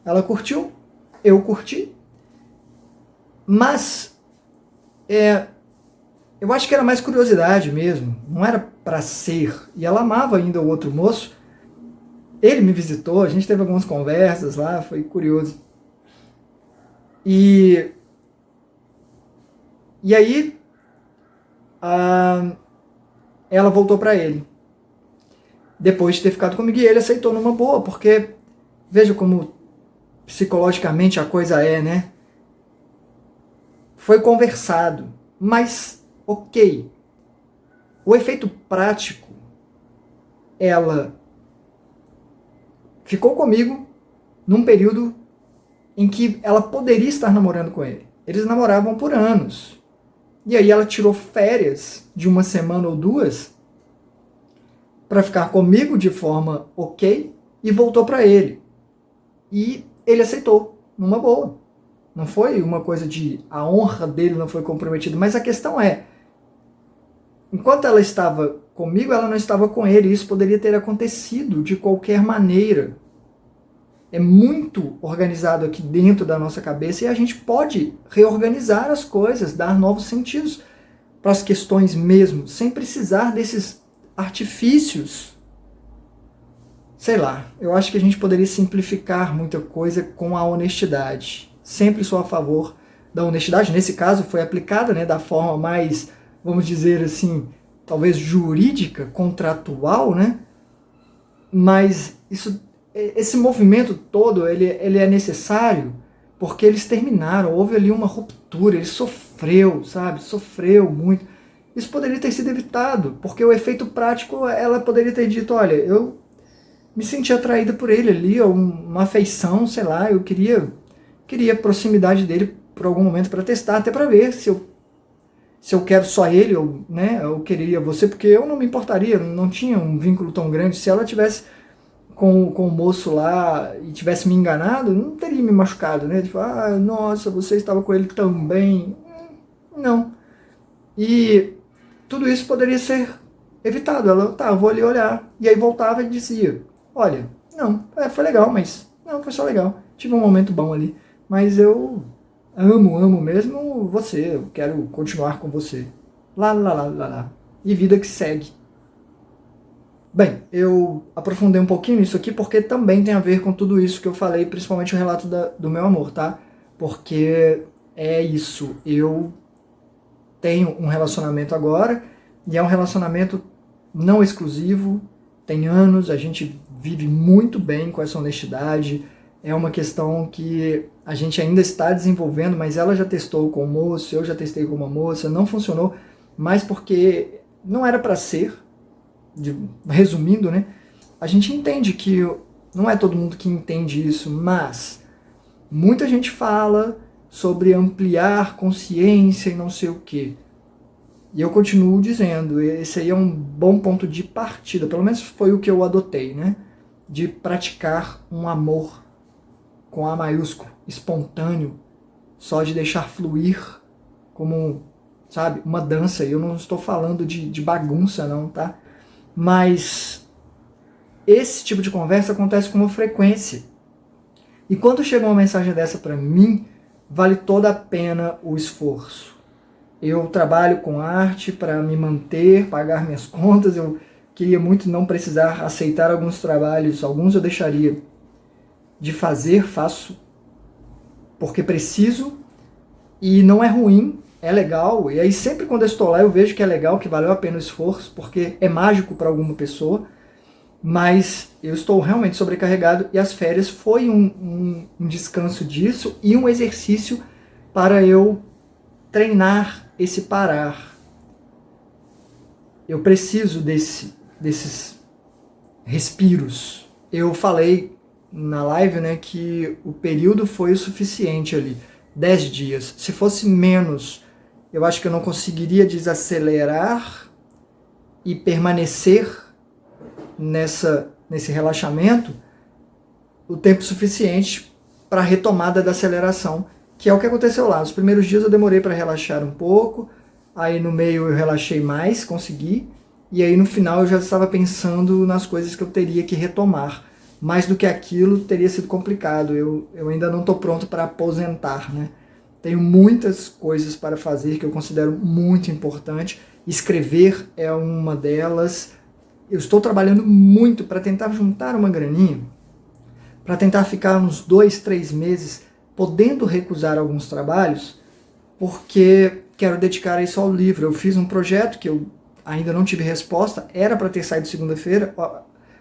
Ela curtiu, eu curti. Mas eu acho que era mais curiosidade mesmo, não era para ser. E ela amava ainda o outro moço. Ele me visitou, a gente teve algumas conversas lá, foi curioso. E aí ela voltou para ele. Depois de ter ficado comigo, e ele aceitou numa boa, porque veja como psicologicamente a coisa é, né? Foi conversado, mas ok. O efeito prático, ela ficou comigo num período em que ela poderia estar namorando com ele. Eles namoravam por anos. E aí ela tirou férias de 1 semana ou 2 para ficar comigo de forma ok e voltou para ele. E ele aceitou, numa boa. Não foi uma coisa de a honra dele não foi comprometida, mas a questão é, enquanto ela estava comigo, ela não estava com ele, e isso poderia ter acontecido de qualquer maneira. É muito organizado aqui dentro da nossa cabeça e a gente pode reorganizar as coisas, dar novos sentidos para as questões mesmo, sem precisar desses artifícios. Sei lá, eu acho que a gente poderia simplificar muita coisa com a honestidade. Sempre sou a favor da honestidade. Nesse caso foi aplicada, né, da forma mais, vamos dizer assim, talvez jurídica, contratual, né? Mas esse movimento todo, ele é necessário porque eles terminaram, houve ali uma ruptura, ele sofreu, sabe? Sofreu muito. Isso poderia ter sido evitado, porque o efeito prático, ela poderia ter dito, olha, eu me senti atraída por ele ali, uma afeição, sei lá, eu queria a proximidade dele por algum momento para testar, até para ver se eu quero só ele, ou, né, eu queria você, porque eu não me importaria, não tinha um vínculo tão grande. Se ela tivesse com o moço lá e tivesse me enganado, não teria me machucado, né? Tipo, nossa, você estava com ele também. Não. E tudo isso poderia ser evitado. Ela, eu vou ali olhar. E aí voltava e dizia, olha, não, foi legal, mas não, foi só legal. Tive um momento bom ali, mas eu amo mesmo você, eu quero continuar com você. Lá. E vida que segue. Bem, eu aprofundei um pouquinho nisso aqui porque também tem a ver com tudo isso que eu falei, principalmente o relato do meu amor, tá? Porque é isso, eu tenho um relacionamento agora e é um relacionamento não exclusivo, tem anos, a gente vive muito bem com essa honestidade, é uma questão que a gente ainda está desenvolvendo, mas ela já testou com o moço, eu já testei com uma moça, não funcionou, mas porque não era para ser. Resumindo, né, a gente entende que não é todo mundo que entende isso, mas muita gente fala sobre ampliar consciência e não sei o que. E eu continuo dizendo, esse aí é um bom ponto de partida, pelo menos foi o que eu adotei, né, de praticar um amor com A maiúsculo, espontâneo, só de deixar fluir como, sabe, uma dança. E eu não estou falando de bagunça não, tá? Mas esse tipo de conversa acontece com uma frequência. E quando chega uma mensagem dessa para mim, vale toda a pena o esforço. Eu trabalho com arte para me manter, pagar minhas contas. Eu queria muito não precisar aceitar alguns trabalhos. Alguns eu deixaria de fazer, faço porque preciso. E não é ruim, é legal, e aí sempre quando eu estou lá eu vejo que é legal, que valeu a pena o esforço, porque é mágico para alguma pessoa, mas eu estou realmente sobrecarregado e as férias foi um descanso disso e um exercício para eu treinar esse parar. Eu preciso desses respiros. Eu falei na live, né, que o período foi o suficiente ali, 10 dias. Se fosse menos, eu acho que eu não conseguiria desacelerar e permanecer nesse relaxamento o tempo suficiente para a retomada da aceleração, que é o que aconteceu lá. Nos primeiros dias eu demorei para relaxar um pouco, aí no meio eu relaxei mais, consegui, e aí no final eu já estava pensando nas coisas que eu teria que retomar. Mais do que aquilo teria sido complicado, eu ainda não estou pronto para aposentar, né? Tenho muitas coisas para fazer que eu considero muito importante. Escrever é uma delas. Eu estou trabalhando muito para tentar juntar uma graninha, para tentar ficar uns 2, 3 meses podendo recusar alguns trabalhos, porque quero dedicar isso ao livro. Eu fiz um projeto que eu ainda não tive resposta, era para ter saído segunda-feira,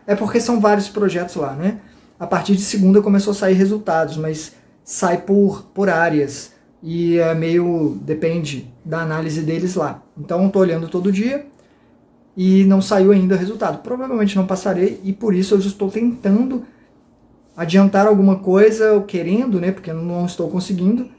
é porque são vários projetos lá, né? A partir de segunda começou a sair resultados, mas sai por áreas, e é meio, depende da análise deles lá. Então eu tô olhando todo dia e não saiu ainda o resultado. Provavelmente não passarei e por isso eu já estou tentando adiantar alguma coisa, querendo, né, porque eu não estou conseguindo,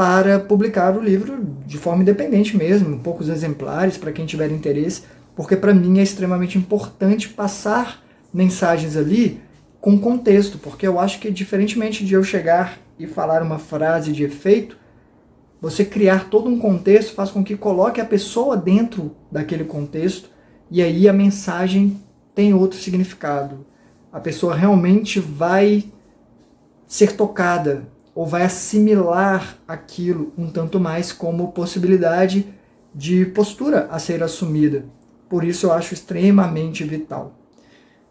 para publicar o livro de forma independente mesmo, poucos exemplares para quem tiver interesse, porque para mim é extremamente importante passar mensagens ali com contexto, porque eu acho que diferentemente de eu chegar e falar uma frase de efeito, você criar todo um contexto faz com que coloque a pessoa dentro daquele contexto e aí a mensagem tem outro significado. A pessoa realmente vai ser tocada ou vai assimilar aquilo um tanto mais como possibilidade de postura a ser assumida. Por isso eu acho extremamente vital.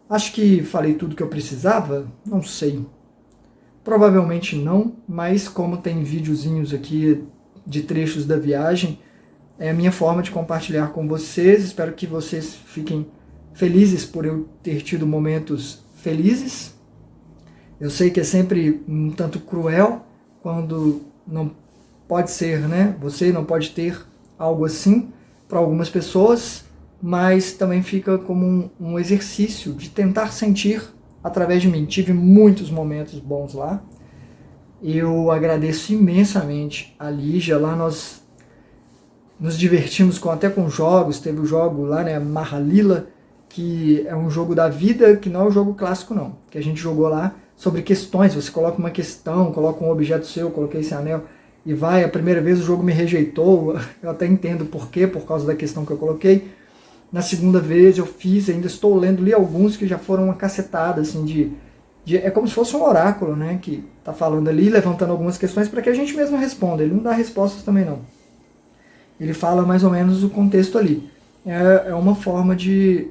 Acho que falei tudo que eu precisava? Não sei. Provavelmente não, mas como tem videozinhos aqui de trechos da viagem, é a minha forma de compartilhar com vocês. Espero que vocês fiquem felizes por eu ter tido momentos felizes. Eu sei que é sempre um tanto cruel quando não pode ser, né? Você não pode ter algo assim para algumas pessoas, mas também fica como um exercício de tentar sentir através de mim. Tive muitos momentos bons lá. Eu agradeço imensamente a Lígia. Lá nós nos divertimos até com jogos. Teve o jogo lá, né, Mahalila, que é um jogo da vida, que não é um jogo clássico não, que a gente jogou lá sobre questões. Você coloca uma questão, coloca um objeto seu, eu coloquei esse anel e vai. A primeira vez o jogo me rejeitou, eu até entendo por quê, por causa da questão que eu coloquei. Na segunda vez eu fiz, ainda estou lendo, li alguns que já foram uma cacetada, assim, é como se fosse um oráculo, né, que está falando ali, levantando algumas questões para que a gente mesmo responda. Ele não dá respostas também não. Ele fala mais ou menos o contexto ali. É uma forma de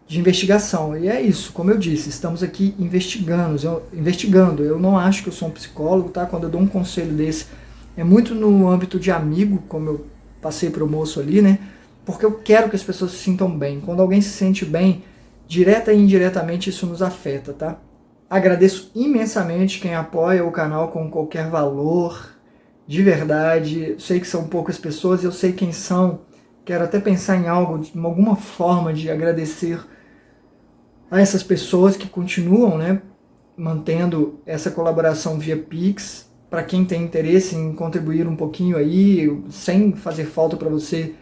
investigação. E é isso, como eu disse, estamos aqui investigando. Eu não acho que eu sou um psicólogo, tá? Quando eu dou um conselho desse, é muito no âmbito de amigo, como eu passei para o moço ali, né? Porque eu quero que as pessoas se sintam bem. Quando alguém se sente bem, direta e indiretamente isso nos afeta, tá? Agradeço imensamente quem apoia o canal com qualquer valor, de verdade. Sei que são poucas pessoas, eu sei quem são. Quero até pensar em algo, alguma forma de agradecer a essas pessoas que continuam, né, mantendo essa colaboração via Pix. Para quem tem interesse em contribuir um pouquinho aí, sem fazer falta para você,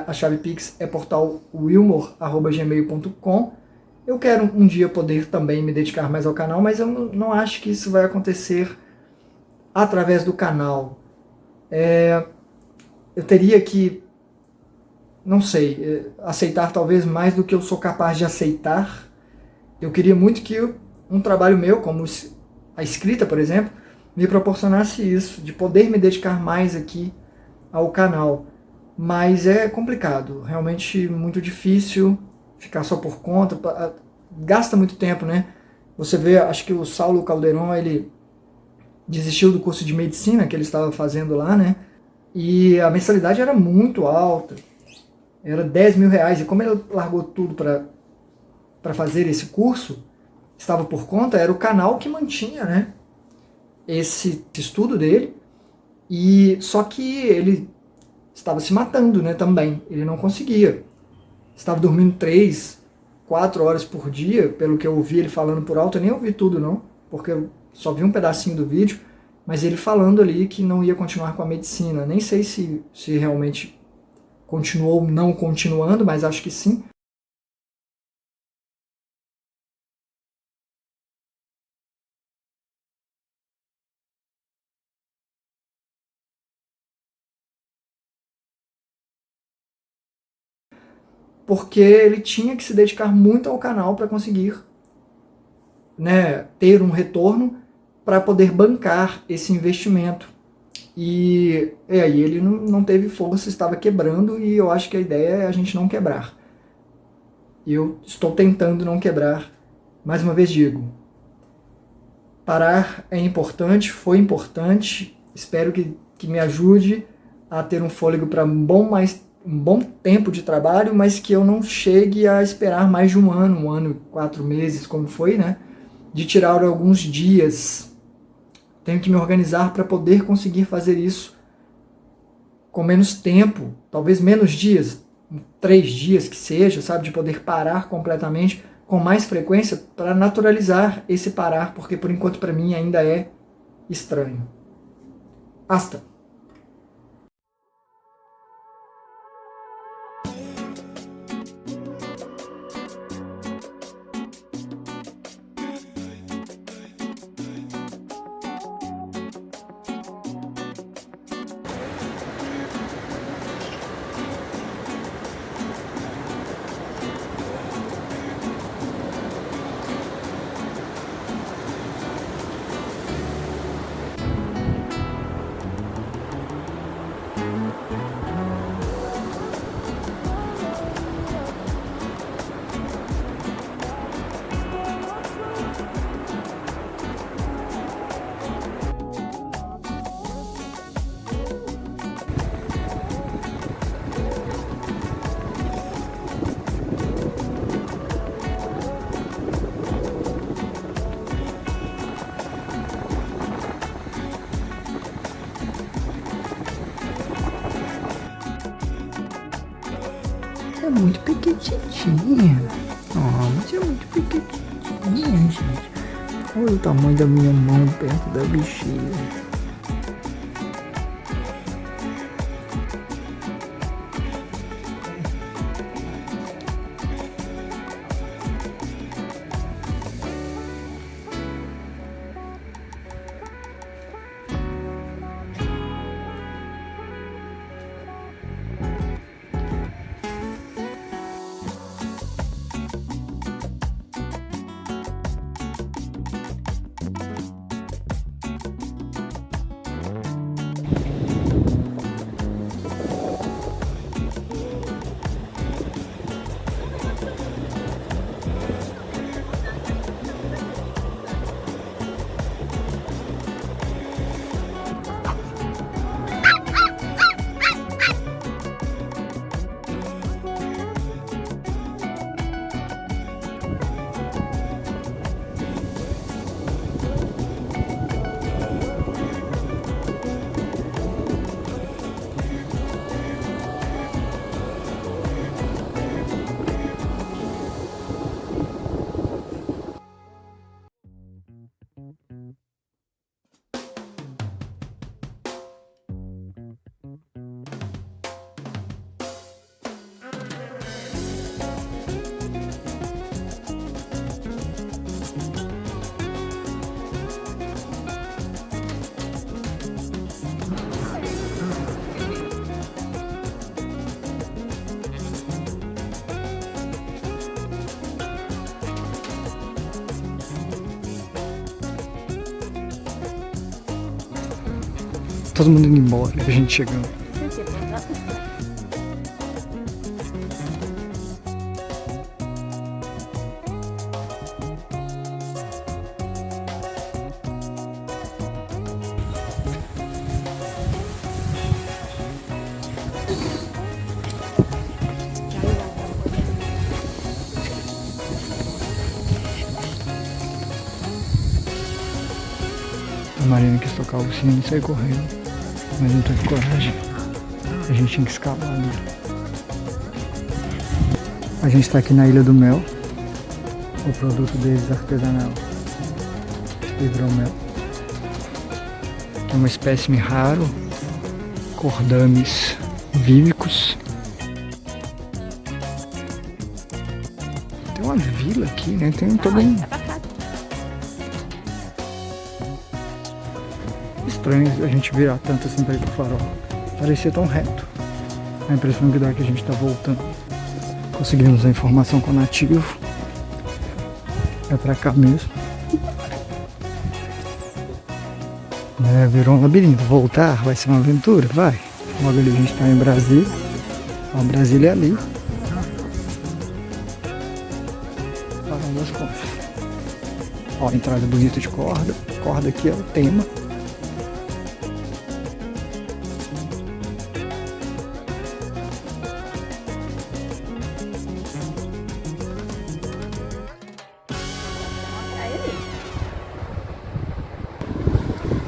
a chave Pix é portalwilmor@gmail.com. Eu quero um dia poder também me dedicar mais ao canal, mas eu não acho que isso vai acontecer através do canal. Eu teria que, não sei, aceitar talvez mais do que eu sou capaz de aceitar. Eu queria muito que um trabalho meu, como a escrita, por exemplo, me proporcionasse isso, de poder me dedicar mais aqui ao canal. Mas é complicado, realmente muito difícil ficar só por conta, gasta muito tempo, né? Você vê, acho que o Saulo Calderon, ele desistiu do curso de medicina que ele estava fazendo lá, né? E a mensalidade era muito alta, era 10 mil reais, e como ele largou tudo para fazer esse curso, estava por conta, era o canal que mantinha, né, esse estudo dele, e só que ele estava se matando, né, também, ele não conseguia, estava dormindo 3, 4 horas por dia, pelo que eu ouvi ele falando por alto. Eu nem ouvi tudo não, porque eu só vi um pedacinho do vídeo, mas ele falando ali que não ia continuar com a medicina. Nem sei se realmente continuou ou não continuando, mas acho que sim. Porque ele tinha que se dedicar muito ao canal para conseguir, né, ter um retorno para poder bancar esse investimento. E aí ele não teve força, estava quebrando, e eu acho que a ideia é a gente não quebrar. Eu estou tentando não quebrar. Mais uma vez digo, parar é importante, foi importante. Espero que me ajude a ter um fôlego para um bom tempo de trabalho, mas que eu não chegue a esperar mais de um ano e 4 meses, como foi, né? De tirar alguns dias. Tenho que me organizar para poder conseguir fazer isso com menos tempo, talvez menos dias, 3 dias que seja, sabe? De poder parar completamente com mais frequência para naturalizar esse parar, porque por enquanto para mim ainda é estranho. Hasta! É muito pequitinha. Mas é muito pequitinha, gente. Olha o tamanho da minha mão perto da bexiga. Todo mundo indo embora, a gente chegando. A Marina quis tocar o sino e sair correndo, mas não teve coragem. A gente tinha que escalar ali. A gente está aqui na Ilha do Mel, o produto deles artesanal, hidromel. É uma espécime raro, cordames vívicos. Tem uma vila aqui, né? Tem todo um... Estranho a gente virar tanto assim pra ir pro farol. Parecia tão reto. A impressão que dá é que a gente tá voltando. Conseguimos a informação com o nativo. É pra cá mesmo. Virou um labirinto. Voltar vai ser uma aventura? Vai. Logo ali a gente tá em Brasília. Ó, Brasília é ali. Farol das Conchas. Ó, entrada bonita de corda. Corda aqui é o tema.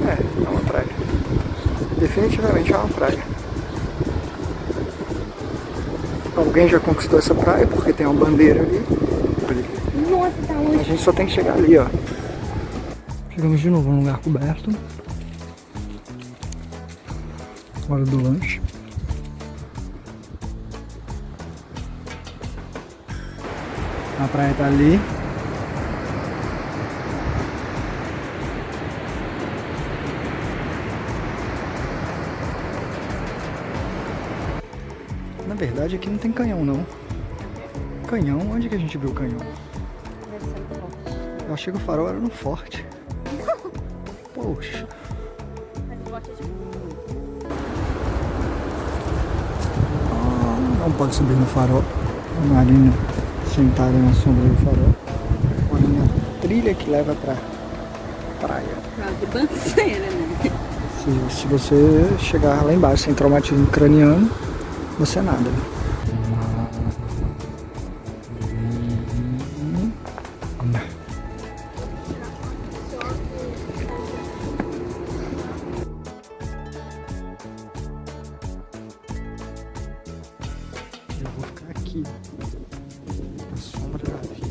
É uma praia. Definitivamente é uma praia. Alguém já conquistou essa praia porque tem uma bandeira ali. Nossa, tá longe. A gente só tem que chegar ali, ó. Chegamos de novo num lugar coberto. Hora do lanche. A praia tá ali. Na verdade aqui não tem canhão não. Canhão? Onde que a gente viu o canhão? Deve ser no forte. Eu achei que o farol era no forte. Poxa. Mas o bote é de... Não pode subir no farol. A Marina sentada na sombra do farol. Olha uma trilha que leva pra praia. Pra ribanceira, né? Se você chegar lá embaixo sem traumatismo craniano, você nada. Eu vou ficar aqui, na sombra da vida.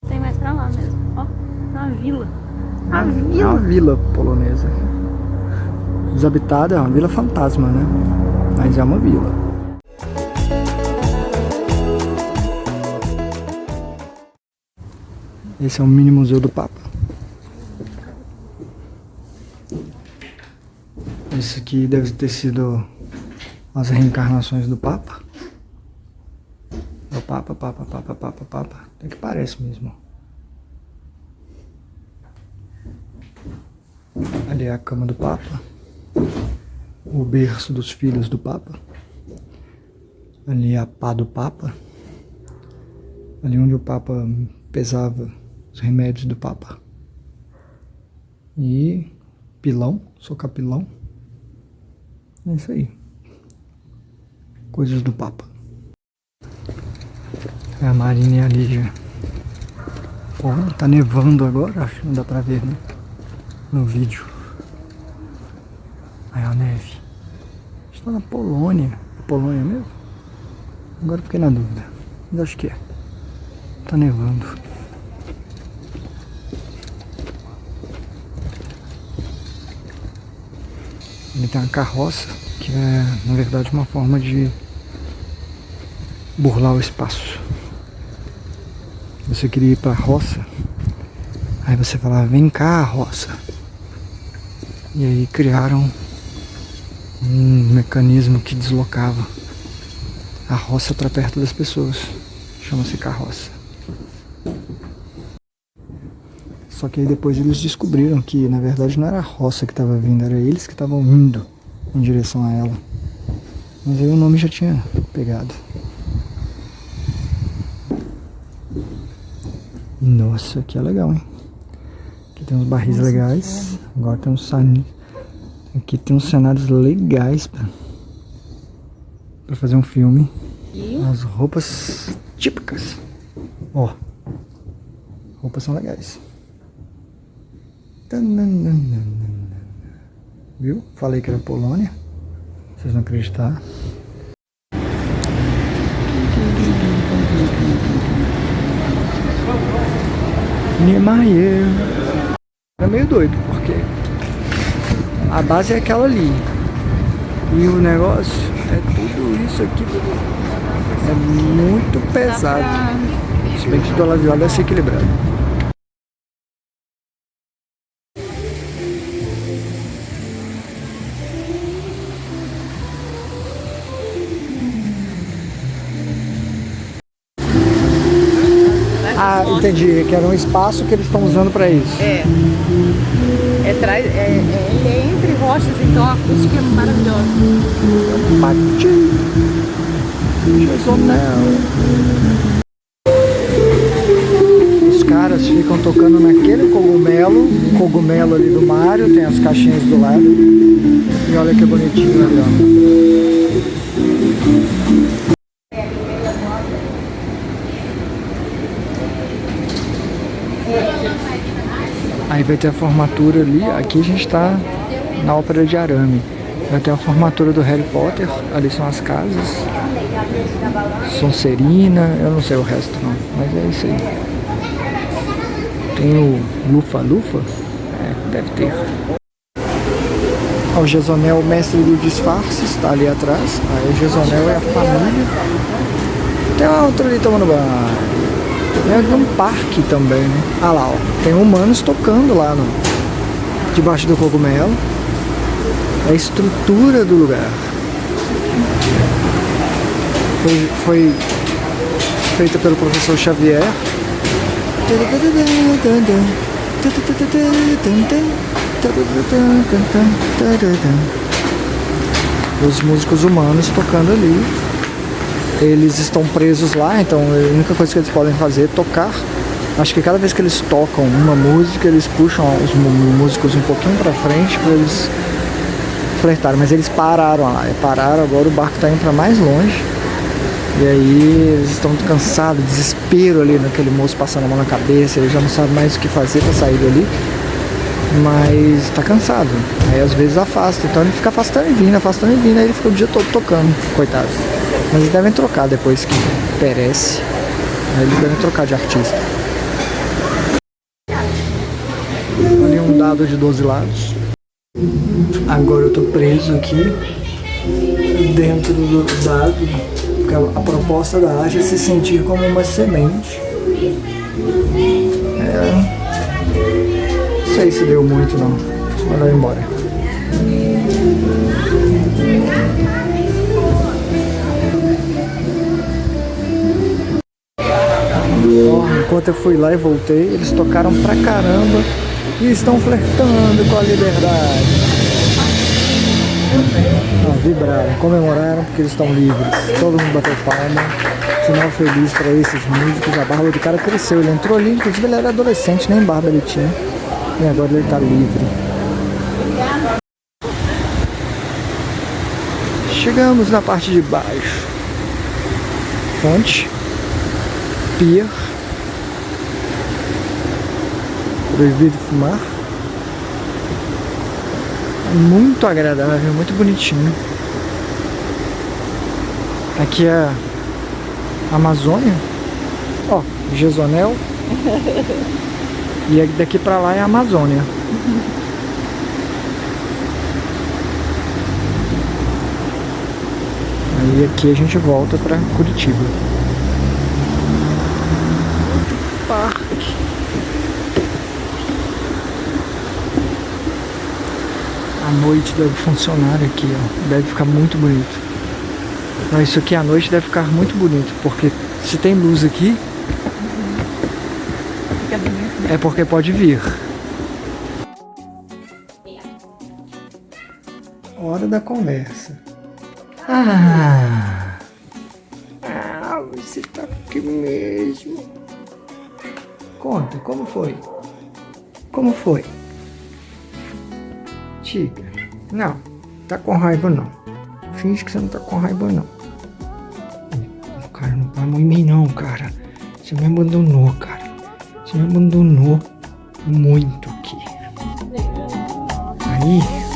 Tem mais pra lá mesmo. Ó, na vila. É uma vila polonesa. Desabitada, é uma vila fantasma, né? Mas é uma vila. Esse é o mini museu do Papa. Esse aqui deve ter sido as reencarnações do Papa. O Papa. Até que parece mesmo. Ali é a cama do Papa. O berço dos filhos do Papa. Ali é a pá do Papa. Ali onde o Papa pesava os remédios do Papa. E pilão, socapilão. É isso aí. Coisas do Papa. É a Marina e a Lígia. Pô, tá nevando agora, acho que não dá pra ver, né? No vídeo. Aí a neve. Está na Polônia. Polônia mesmo? Agora fiquei na dúvida. Mas acho que é. Tá nevando. Ele tem uma carroça, que é, na verdade, uma forma de burlar o espaço. Você queria ir pra roça, aí você falava, vem cá, roça. E aí criaram um mecanismo que deslocava a roça para perto das pessoas. Chama-se carroça. Só que aí depois eles descobriram que na verdade não era a roça que estava vindo, era eles que estavam indo em direção a ela. Mas aí o nome já tinha pegado. Nossa, aqui é legal, hein? Aqui tem uns barris legais. Agora tem uns cenários. Aqui tem uns cenários legais pra fazer um filme. As roupas típicas. Ó. Roupas são legais. Viu? Falei que era Polônia. Vocês não acreditaram. Niemeyer. É meio doido, porque a base é aquela ali. E o negócio é tudo isso aqui. É muito pesado. Se bem que do lado de lá deve ser equilibrado. Ah, entendi. Que era um espaço que eles estão usando para isso. É. Ele é entre rochas, então a acústica é maravilhosa. Os caras ficam tocando naquele cogumelo ali do Mario, tem as caixinhas do lado. E olha que bonitinho ali, ó. vai ter a formatura ali. Aqui a gente tá na Ópera de Arame. Vai ter a formatura do Harry Potter. Ali são as casas. Sonserina, eu não sei o resto não, mas é isso aí. Tem o Lufa-Lufa? É, deve ter. O Jezonel, o mestre do disfarce, está ali atrás. Aí o Jezonel é a família. Tem uma outra ali tomando banho. Tem um parque também, né? Ah lá, ó. Tem humanos tocando lá no, debaixo do cogumelo. É a estrutura do lugar. Foi feita pelo professor Xavier. Os músicos humanos tocando ali. Eles estão presos lá, então a única coisa que eles podem fazer é tocar. Acho que cada vez que eles tocam uma música, eles puxam os músicos um pouquinho pra frente para eles flertarem. Mas eles pararam lá, pararam, agora o barco tá indo pra mais longe. E aí eles estão cansados, desespero ali naquele moço passando a mão na cabeça, ele já não sabe mais o que fazer pra sair dali. Mas tá cansado, aí às vezes afasta, então ele fica afastando e vindo, aí ele fica o dia todo tocando, coitado. Mas eles devem trocar depois que perece, aí eles devem trocar de artista. Ali um dado de 12 lados. Agora eu tô preso aqui, dentro do dado. A proposta da arte é se sentir como uma semente. Não sei se deu muito não. Mandar eu embora. Enquanto eu fui lá e voltei, eles tocaram pra caramba e estão flertando com a liberdade. Vibraram, comemoraram porque eles estão livres. Todo mundo bateu palma. Final feliz para esses músicos. A barba do cara cresceu. Ele entrou ali, inclusive ele era adolescente, nem barba ele tinha. E agora ele tá livre. Chegamos na parte de baixo. Fonte. Pier. Proibido fumar. Muito agradável, muito bonitinho. Aqui é a Amazônia. Ó, Jezonel. E daqui pra lá é a Amazônia. Aí aqui a gente volta pra Curitiba. Parque. A noite deve funcionar aqui, ó. Deve ficar muito bonito. Não, isso aqui à noite deve ficar muito bonito, porque se tem luz aqui, é porque pode vir. Hora da conversa. Você tá aqui mesmo. Conta, como foi? Como foi? Diga. Não, tá com raiva não. Finge que você não tá com raiva não. Cara, não vai em mim não, cara. Você me abandonou, cara. Você me abandonou muito aqui. Aí...